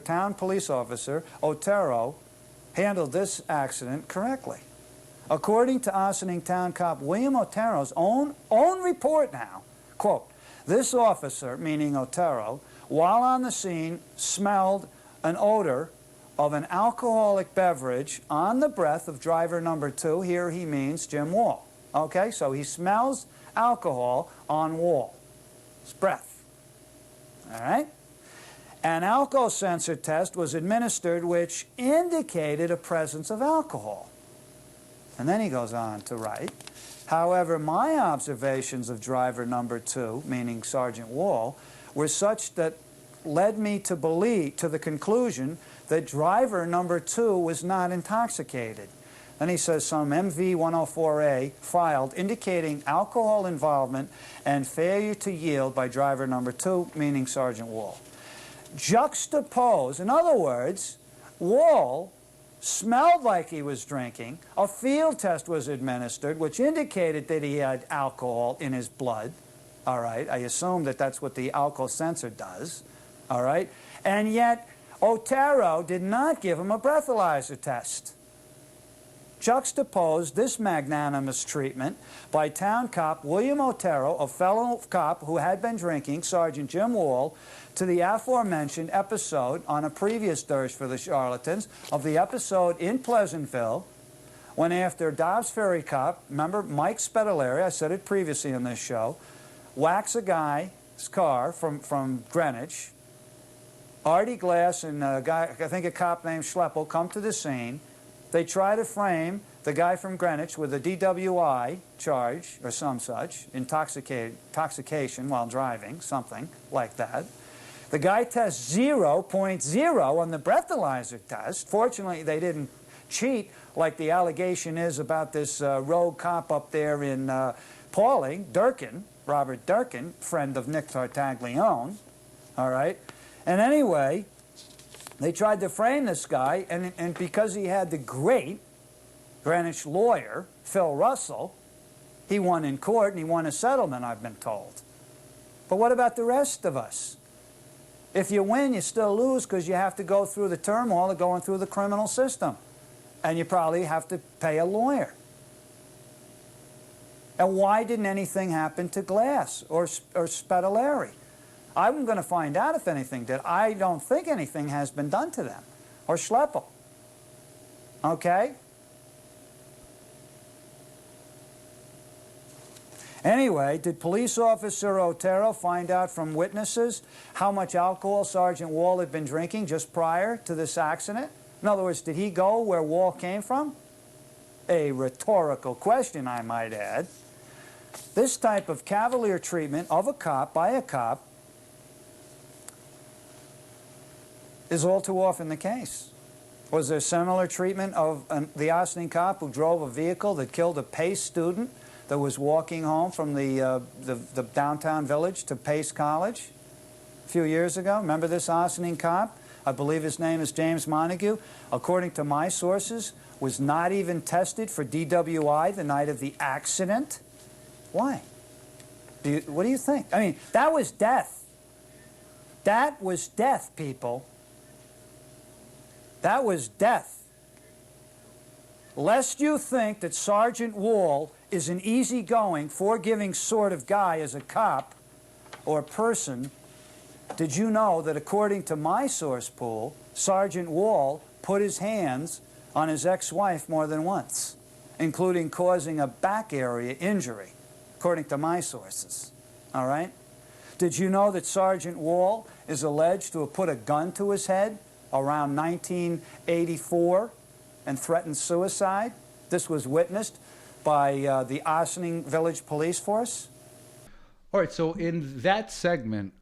town police officer Otero handled this accident correctly. According to Ossining Town Cop William Otero's own report now, quote, this officer, meaning Otero, while on the scene smelled an odor of an alcoholic beverage on the breath of driver number 2. Here he means Jim Wall. Okay, so he smells alcohol on Wall's breath. All right? An alcohol sensor test was administered which indicated a presence of alcohol. And then he goes on to write, however, my observations of driver number 2, meaning Sergeant Wall, were such that led me to the conclusion that driver number 2 was not intoxicated. Then he says some MV 104A filed indicating alcohol involvement and failure to yield by driver number 2, meaning Sergeant Wall. Juxtapose, in other words, Wall smelled like he was drinking. A field test was administered, which indicated that he had alcohol in his blood. All right, I assume that that's what the alcohol sensor does. All right, and yet Otero did not give him a breathalyzer test. Juxtapose this magnanimous treatment by town cop William Otero, a fellow cop who had been drinking, Sergeant Jim Wall, to the aforementioned episode on a previous Dirge for the Charlatans of the episode in Pleasantville when after Dobbs Ferry cop, remember Mike Spedalari, I said it previously in this show, whacks a guy's car from Greenwich. Artie Glass and a guy, I think a cop named Schleppel, come to the scene. They try to frame the guy from Greenwich with a DWI charge or some such, intoxication while driving, something like that. The guy tests 0.0 on the breathalyzer test. Fortunately, they didn't cheat like the allegation is about this rogue cop up there in Pawling, Durkin, Robert Durkin, friend of Nick Tartaglione, all right? And anyway, they tried to frame this guy, and because he had the great Greenwich lawyer, Phil Russell, he won in court and he won a settlement, I've been told. But what about the rest of us? If you win, you still lose because you have to go through the turmoil of going through the criminal system. And you probably have to pay a lawyer. And why didn't anything happen to Glass or Spedalari? I'm going to find out if anything did. I don't think anything has been done to them. Or Schleppel. Okay? Anyway, did police officer Otero find out from witnesses how much alcohol Sergeant Wall had been drinking just prior to this accident? In other words, did he go where Wall came from? A rhetorical question, I might add. This type of cavalier treatment of a cop by a cop is all too often the case. Was there similar treatment of the Ossining cop who drove a vehicle that killed a Pace student that was walking home from the downtown village to Pace College a few years ago? Remember this Ossining cop? I believe his name is James Montague. According to my sources, was not even tested for DWI the night of the accident. Why? What do you think? I mean, that was death. That was death, people. That was death. Lest you think that Sergeant Wall is an easygoing, forgiving sort of guy as a cop or person, did you know that according to my source pool, Sergeant Wall put his hands on his ex-wife more than once, including causing a back area injury, according to my sources, all right? Did you know that Sergeant Wall is alleged to have put a gun to his head around 1984 and threatened suicide? This was witnessed by the Ossining Village Police Force. All right, so in that segment,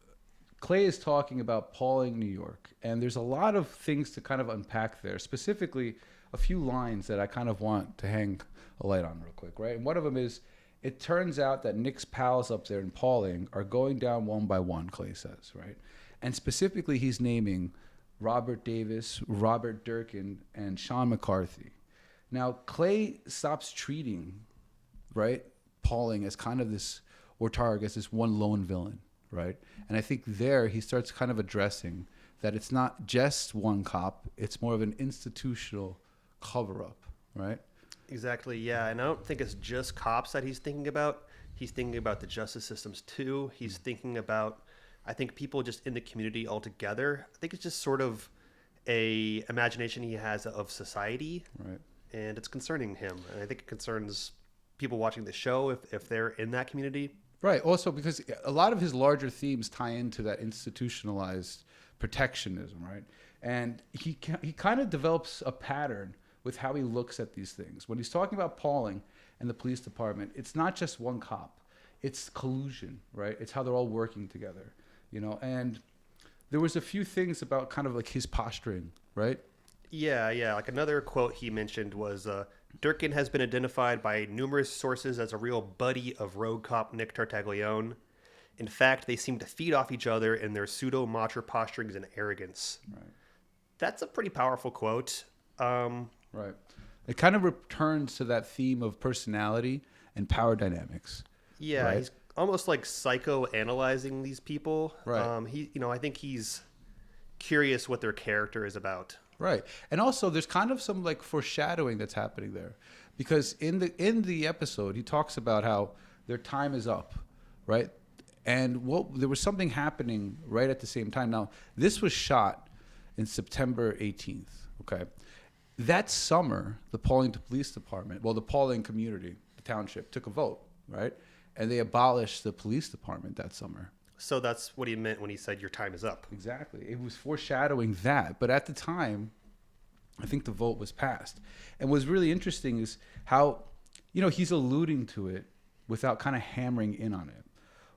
Clay is talking about Pawling, New York, and there's a lot of things to kind of unpack there, specifically a few lines that I kind of want to hang a light on real quick, right? And one of them is, it turns out that Nick's pals up there in Pawling are going down one by one, Clay says, right? And specifically, he's naming Robert Davis, Robert Durkin, and Sean McCarthy. Now, Clay stops treating, right, Pawling as kind of this, or Targ as this one lone villain, right? And I think there he starts kind of addressing that it's not just one cop, it's more of an institutional cover-up, right? Exactly, yeah. And I don't think it's just cops that he's thinking about. He's thinking about the justice systems too. He's thinking about, I think, people just in the community altogether. I think it's just sort of a imagination he has of society. Right. And it's concerning him. And I think it concerns people watching the show if they're in that community. Right. Also, because a lot of his larger themes tie into that institutionalized protectionism, right? And he kind of develops a pattern with how he looks at these things. When he's talking about Pawling and the police department, it's not just one cop. It's collusion, right? It's how they're all working together, you know? And there was a few things about kind of like his posturing, right? Yeah. Like another quote he mentioned was, Durkin has been identified by numerous sources as a real buddy of rogue cop Nick Tartaglione. In fact, they seem to feed off each other in their pseudo-macho posturings and arrogance. Right. That's a pretty powerful quote. Right. It kind of returns to that theme of personality and power dynamics. Yeah, right? he's almost like psychoanalyzing these people. Right. I think he's curious what their character is about. Right. And also there's kind of some like foreshadowing that's happening there. Because in the episode he talks about how their time is up, right? And there was something happening right at the same time. Now, this was shot in September 18th, okay? That summer, the Pawling Police Department, the Pawling community, the township, took a vote, right? And they abolished the police department that summer. So that's what he meant when he said your time is up. Exactly. It was foreshadowing that. But at the time, I think the vote was passed. And what's really interesting is how, he's alluding to it without kind of hammering in on it,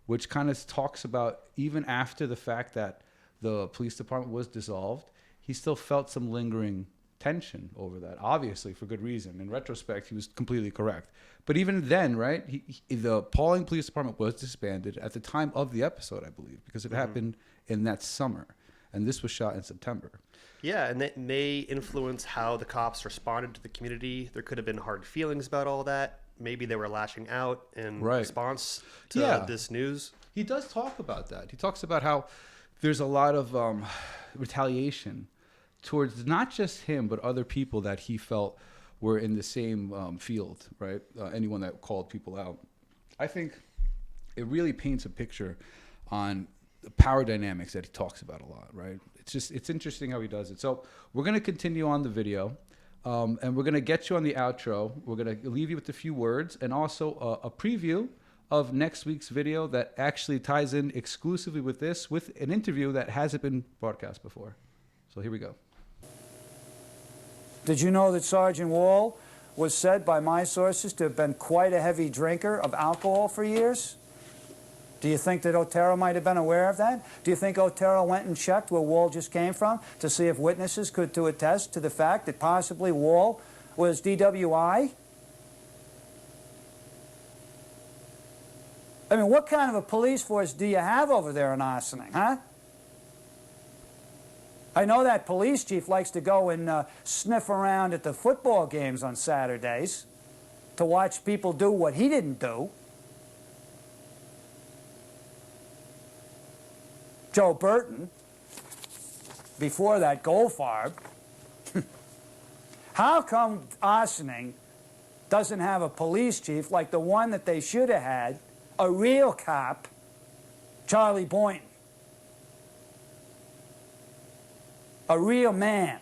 which kind of talks about even after the fact that the police department was dissolved, he still felt some lingering tension over that, obviously for good reason. In retrospect, he was completely correct. But even then, right, the Pawling Police Department was disbanded at the time of the episode, I believe, because it happened in that summer. And this was shot in September. Yeah, and that may influence how the cops responded to the community. There could have been hard feelings about all that. Maybe they were lashing out in response to this news. He does talk about that. He talks about how there's a lot of retaliation towards not just him, but other people that he felt were in the same field, right? Anyone that called people out. I think it really paints a picture on the power dynamics that he talks about a lot, right? It's interesting how he does it. So we're going to continue on the video. And we're going to get you on the outro. We're going to leave you with a few words and also a preview of next week's video that actually ties in exclusively with this, with an interview that hasn't been broadcast before. So here we go. Did you know that Sergeant Wall was said by my sources to have been quite a heavy drinker of alcohol for years? Do you think that Otero might have been aware of that? Do you think Otero went and checked where Wall just came from to see if witnesses could to attest to the fact that possibly Wall was DWI? I mean, what kind of a police force do you have over there in Ossining, huh? I know that police chief likes to go and sniff around at the football games on Saturdays to watch people do what he didn't do. Joe Burton, before that Goldfarb. How come Ossining doesn't have a police chief like the one that they should have had, a real cop, Charlie Boynton? A real man.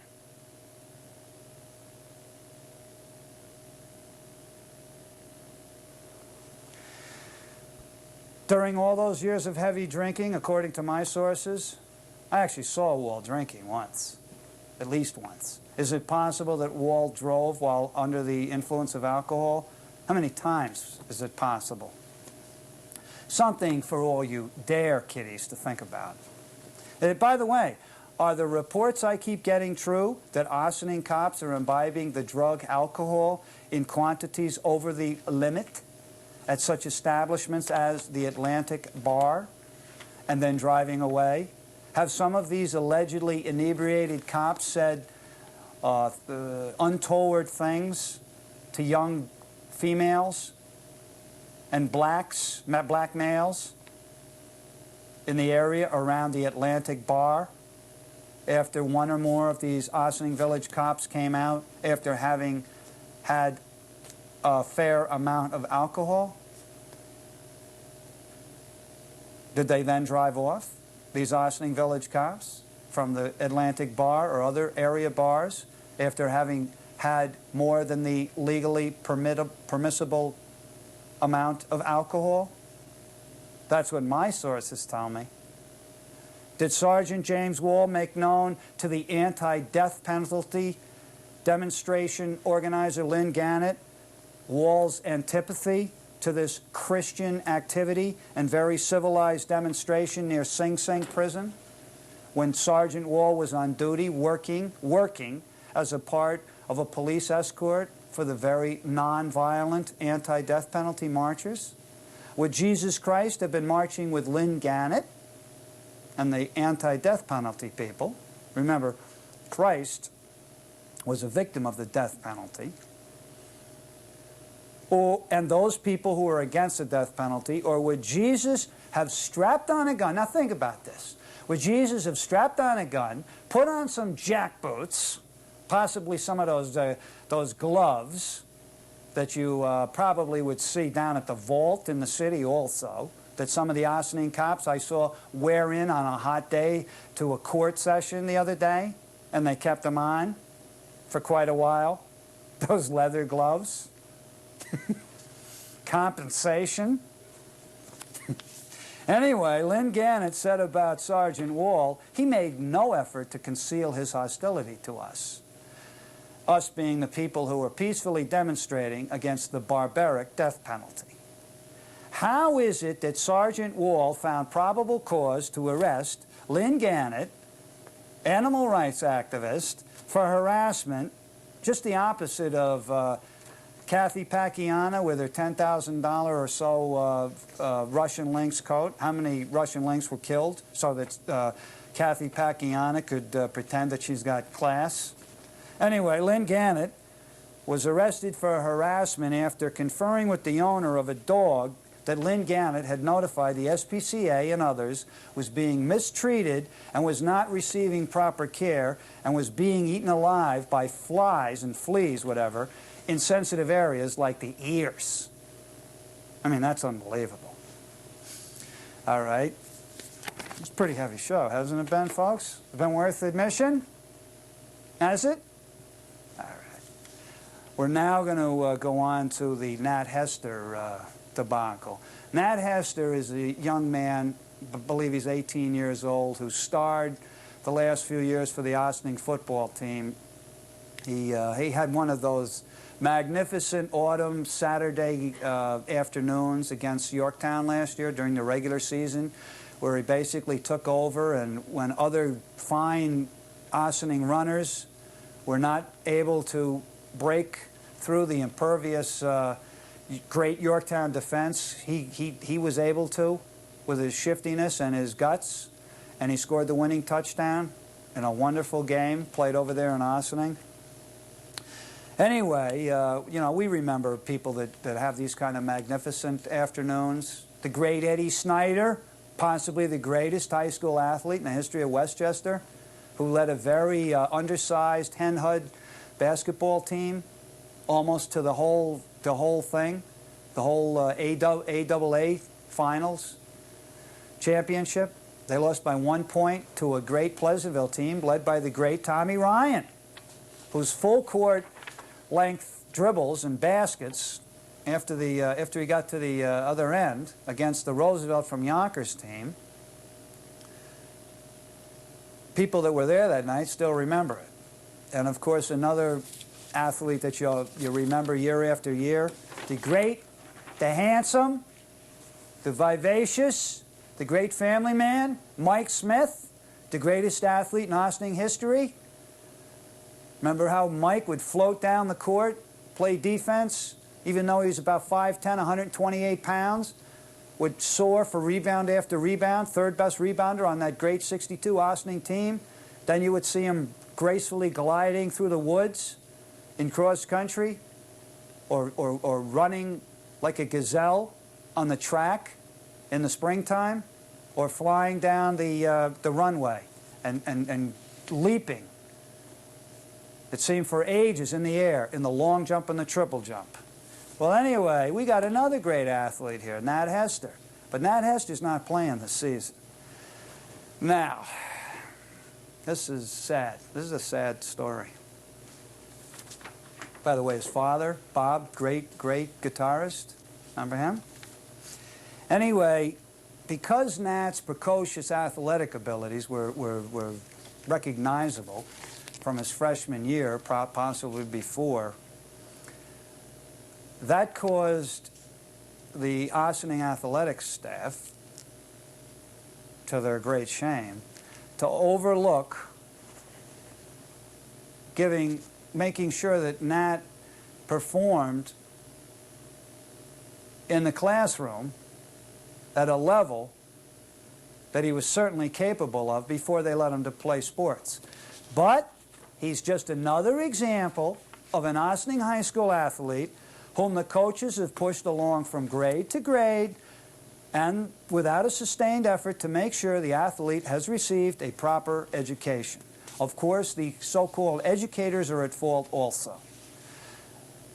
During all those years of heavy drinking, according to my sources, I actually saw Wall drinking once, at least once. Is it possible that Wall drove while under the influence of alcohol? How many times is it possible? Something for all you dare kiddies to think about. By the way, are the reports I keep getting true that Ossining cops are imbibing the drug alcohol in quantities over the limit at such establishments as the Atlantic Bar and then driving away? Have some of these allegedly inebriated cops said untoward things to young females and black males in the area around the Atlantic Bar after one or more of these Ossining Village cops came out after having had a fair amount of alcohol? Did they then drive off, these Ossining Village cops, from the Atlantic Bar or other area bars after having had more than the legally permissible amount of alcohol? That's what my sources tell me. Did Sergeant James Wall make known to the anti-death penalty demonstration organizer Lynn Gannett Wall's antipathy to this Christian activity and very civilized demonstration near Sing Sing prison? when Sergeant Wall was on duty working as a part of a police escort for the very non-violent anti-death penalty marchers? Would Jesus Christ have been marching with Lynn Gannett and the anti-death penalty people? Remember, Christ was a victim of the death penalty. And those people who were against the death penalty, or would Jesus have strapped on a gun? Now think about this. Would Jesus have strapped on a gun, put on some jackboots, possibly some of those gloves that you probably would see down at the vault in the city also, that some of the Ossining cops I saw wear in on a hot day to a court session the other day, and they kept them on for quite a while, those leather gloves. Compensation. Anyway, Lynn Gannett said about Sergeant Wall, he made no effort to conceal his hostility to us. Us being the people who were peacefully demonstrating against the barbaric death penalty. How is it that Sergeant Wall found probable cause to arrest Lynn Gannett, animal rights activist, for harassment, just the opposite of Kathy Pacquiana with her $10,000 or so Russian lynx coat? How many Russian lynx were killed so that Kathy Pacquiana could pretend that she's got class? Anyway, Lynn Gannett was arrested for harassment after conferring with the owner of a dog that Lynn Gannett had notified the SPCA and others was being mistreated and was not receiving proper care and was being eaten alive by flies and fleas, whatever, in sensitive areas like the ears. I mean, that's unbelievable. All right. It's a pretty heavy show, hasn't it been, folks? It's been worth admission? Has it? All right. We're now going to go on to the Nat Hester debacle. Nat Hester is a young man, I believe he's 18 years old, who starred the last few years for the Ossining football team. He had one of those magnificent autumn Saturday afternoons against Yorktown last year during the regular season, where he basically took over, and when other fine Ossining runners were not able to break through the impervious great Yorktown defense, he was able to with his shiftiness and his guts, and he scored the winning touchdown in a wonderful game played over there in Ossining. Anyway, you know, we remember people that have these kind of magnificent afternoons. The great Eddie Snyder, possibly the greatest high school athlete in the history of Westchester, who led a very undersized hen hud basketball team almost to the whole thing, the whole AAA finals championship. They lost by 1 point to a great Pleasantville team led by the great Tommy Ryan, whose full court length dribbles and baskets after he got to the other end against the Roosevelt from Yonkers team. People that were there that night still remember it. And of course, another athlete that you remember year after year, the great, the handsome, the vivacious, the great family man, Mike Smith, the greatest athlete in Ossining history. Remember how Mike would float down the court, play defense, even though he was about 5'10", 128 pounds, would soar for rebound after rebound, third best rebounder on that great 62 Ossining team. Then you would see him gracefully gliding through the woods in cross country, or running like a gazelle on the track in the springtime, or flying down the runway and leaping. It seemed for ages in the air, in the long jump and the triple jump. Well, anyway, we got another great athlete here, Nat Hester. But Nat Hester's not playing this season. Now, this is sad. This is a sad story. By the way, his father, Bob, great guitarist. Remember him? Anyway, because Nat's precocious athletic abilities were recognizable from his freshman year, possibly before, that caused the Ossining athletics staff, to their great shame, to overlook making sure that Nat performed in the classroom at a level that he was certainly capable of before they let him to play sports. But he's just another example of an Ossining High School athlete whom the coaches have pushed along from grade to grade and without a sustained effort to make sure the athlete has received a proper education. Of course, the so-called educators are at fault also.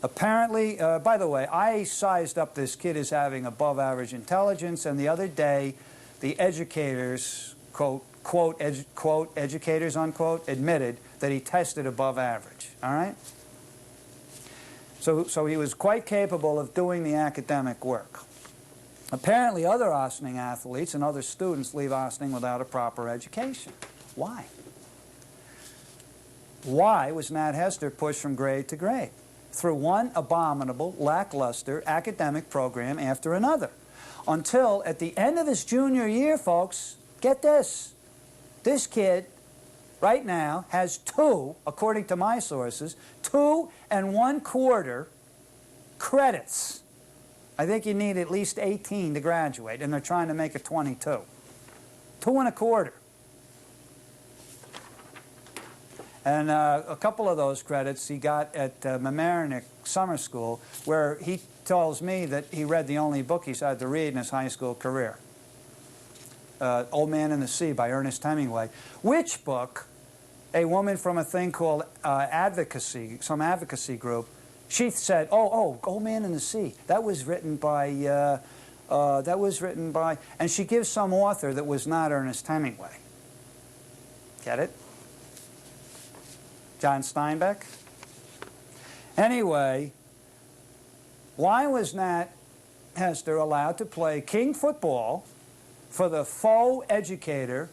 Apparently, by the way, I sized up this kid as having above average intelligence, and the other day the educators, quote, educators, unquote, admitted that he tested above average, all right? So he was quite capable of doing the academic work. Apparently other Ossining athletes and other students leave Ossining without a proper education. Why? Why was Nat Hester pushed from grade to grade? Through one abominable, lackluster academic program after another. Until at the end of his junior year, folks, get this. This kid right now has according to my sources, 2 1/4 credits. I think you need at least 18 to graduate, and they're trying to make it 22. 2 1/4. And a couple of those credits he got at Mamaroneck Summer School, where he tells me that he read the only book he's had to read in his high school career. Old Man and the Sea by Ernest Hemingway. Which book, a woman from a thing called advocacy, some advocacy group, she said, oh, Old Man and the Sea. That was written by, and she gives some author that was not Ernest Hemingway. Get it? John Steinbeck? Anyway, why was Nat Hester allowed to play king football for the faux educator,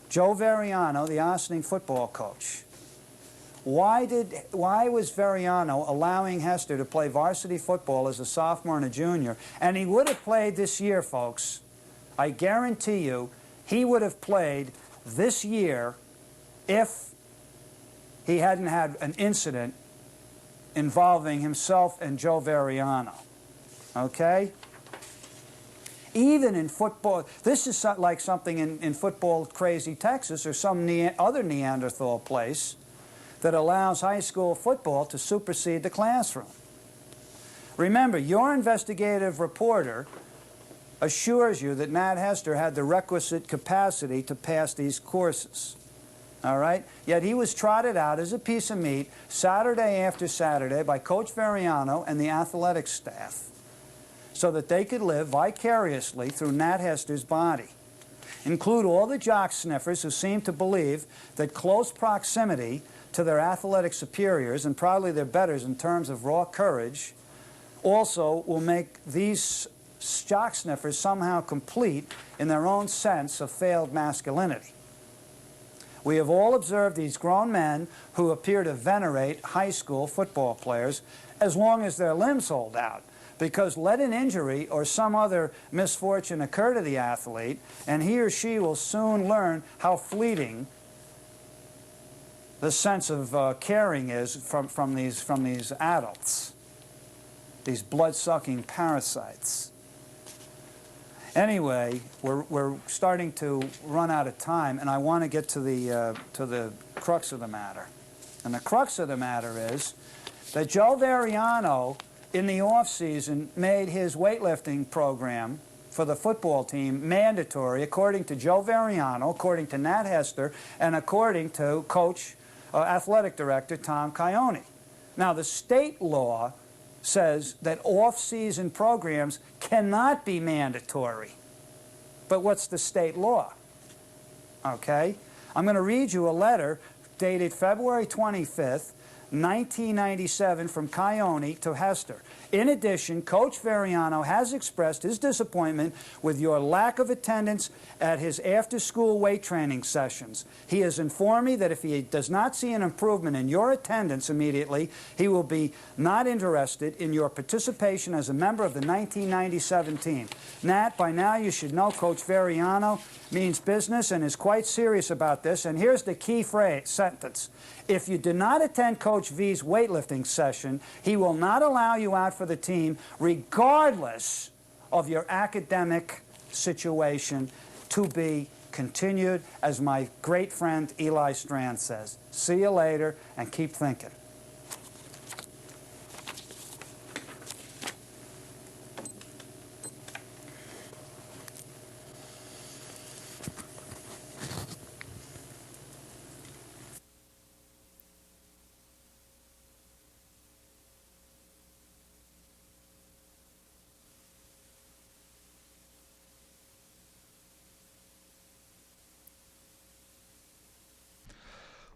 Joe Veriano, the Ossining football coach? Why was Veriano allowing Hester to play varsity football as a sophomore and a junior? And he would have played this year, folks. I guarantee you, he would have played this year if he hadn't had an incident involving himself and Joe Veriano. Okay? Even in football, this is like something in football crazy Texas or some other Neanderthal place that allows high school football to supersede the classroom. Remember, your investigative reporter assures you that Nat Hester had the requisite capacity to pass these courses. All right? Yet he was trotted out as a piece of meat Saturday after Saturday by Coach Veriano and the athletic staff so that they could live vicariously through Nat Hester's body. Include all the jock sniffers who seem to believe that close proximity to their athletic superiors, and probably their betters in terms of raw courage, also will make these jock sniffers somehow complete in their own sense of failed masculinity. We have all observed these grown men who appear to venerate high school football players as long as their limbs hold out. Because let an injury or some other misfortune occur to the athlete, and he or she will soon learn how fleeting the sense of caring is from these adults, these blood-sucking parasites. Anyway, we're starting to run out of time, and I want to get to the crux of the matter. And the crux of the matter is that Joe Veriano, in the off-season, made his weightlifting program for the football team mandatory, according to Joe Veriano, according to Nat Hester, and according to Coach, Athletic Director Tom Coyone. Now, the state law says that off-season programs cannot be mandatory. But what's the state law? Okay? I'm going to read you a letter dated February 25th 1997 from Kione to Hester. In addition, Coach Veriano has expressed his disappointment with your lack of attendance at his after-school weight training sessions. He has informed me that if he does not see an improvement in your attendance immediately, he will be not interested in your participation as a member of the 1997 team. Nat, by now you should know Coach Veriano means business and is quite serious about this. And here's the key sentence. If you do not attend Coach V's weightlifting session, he will not allow you out for the team, regardless of your academic situation, to be continued, as my great friend Eli Strand says. See you later, and keep thinking.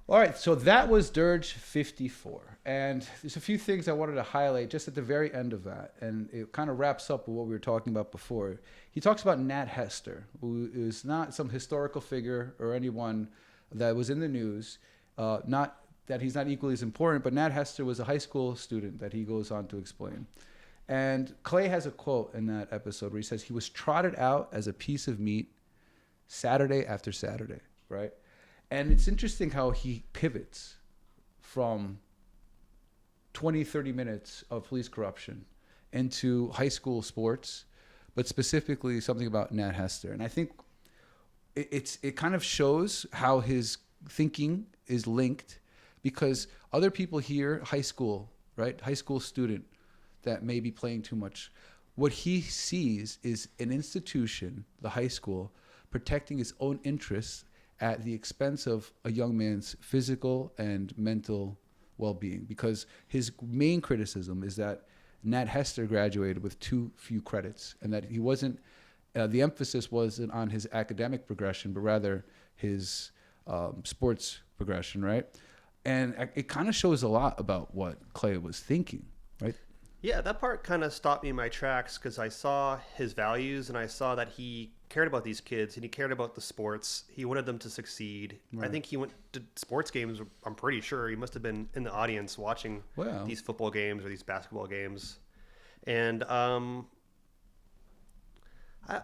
All right, so that was Dirge 54. And there's a few things I wanted to highlight just at the very end of that. And it kind of wraps up with what we were talking about before. He talks about Nat Hester, who is not some historical figure or anyone that was in the news. Not that he's not equally as important, but Nat Hester was a high school student that he goes on to explain. And Clay has a quote in that episode where he says he was trotted out as a piece of meat Saturday after Saturday, right? And it's interesting how he pivots from 20, 30 minutes of police corruption into high school sports, but specifically something about Nat Hester. And I think it kind of shows how his thinking is linked, because other people here, high school, right? High school student that may be playing too much. What he sees is an institution, the high school, protecting its own interests at the expense of a young man's physical and mental well-being. Because his main criticism is that Nat Hester graduated with too few credits, and that he wasn't, the emphasis wasn't on his academic progression, but rather his sports progression, right? And it kind of shows a lot about what Clay was thinking, right? Yeah, that part kind of stopped me in my tracks because I saw his values and I saw that he cared about these kids and he cared about the sports. He wanted them to succeed. Right. I think he went to sports games. I'm pretty sure he must have been in the audience watching these football games or these basketball games. And I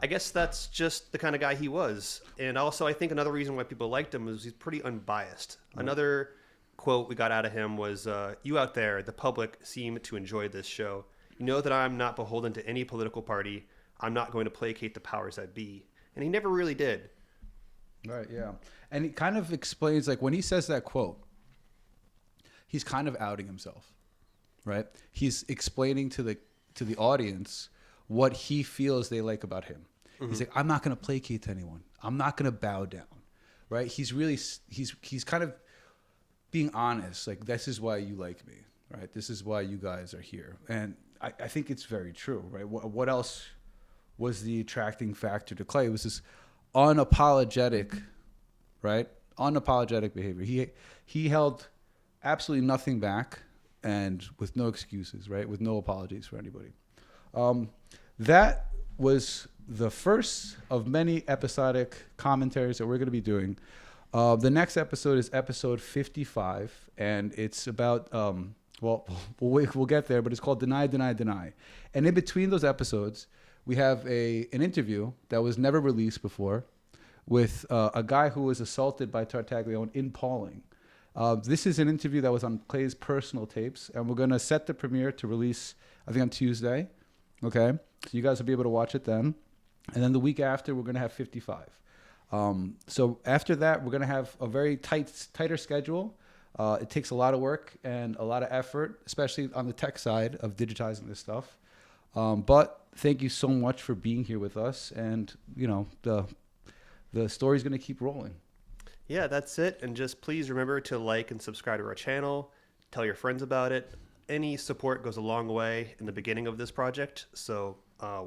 guess that's just the kind of guy he was. And also I think another reason why people liked him was he's pretty unbiased. Right. Another quote we got out of him was, you out there, the public, seem to enjoy this show. You know that I'm not beholden to any political party. I'm not going to placate the powers that be. And he never really did. Right, yeah. And he kind of explains, like, when he says that quote, he's kind of outing himself, right? He's explaining to the audience what he feels they like about him. Mm-hmm. He's like, I'm not going to placate to anyone. I'm not going to bow down, right? He's really, he's kind of being honest, like, this is why you like me, right? This is why you guys are here. And I think it's very true, right? What else was the attracting factor to Clay? It was this unapologetic, right? Unapologetic behavior. He held absolutely nothing back, and with no excuses, right? With no apologies for anybody. That was the first of many episodic commentaries that we're going to be doing. The next episode is episode 55, and it's about, we'll get there, but it's called Deny, Deny, Deny. And in between those episodes, we have an interview that was never released before with a guy who was assaulted by Tartaglione in Pawling. This is an interview that was on Clay's personal tapes, and we're going to set the premiere to release, I think, on Tuesday. Okay? So you guys will be able to watch it then. And then the week after, we're going to have 55. So after that, we're going to have a very tighter schedule. It takes a lot of work and a lot of effort, especially on the tech side of digitizing this stuff. But thank you so much for being here with us. And, you know, the story's going to keep rolling. Yeah, that's it. And just please remember to like and subscribe to our channel. Tell your friends about it. Any support goes a long way in the beginning of this project. So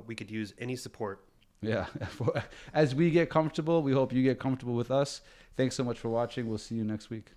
we could use any support. Yeah. As we get comfortable, we hope you get comfortable with us. Thanks so much for watching. We'll see you next week.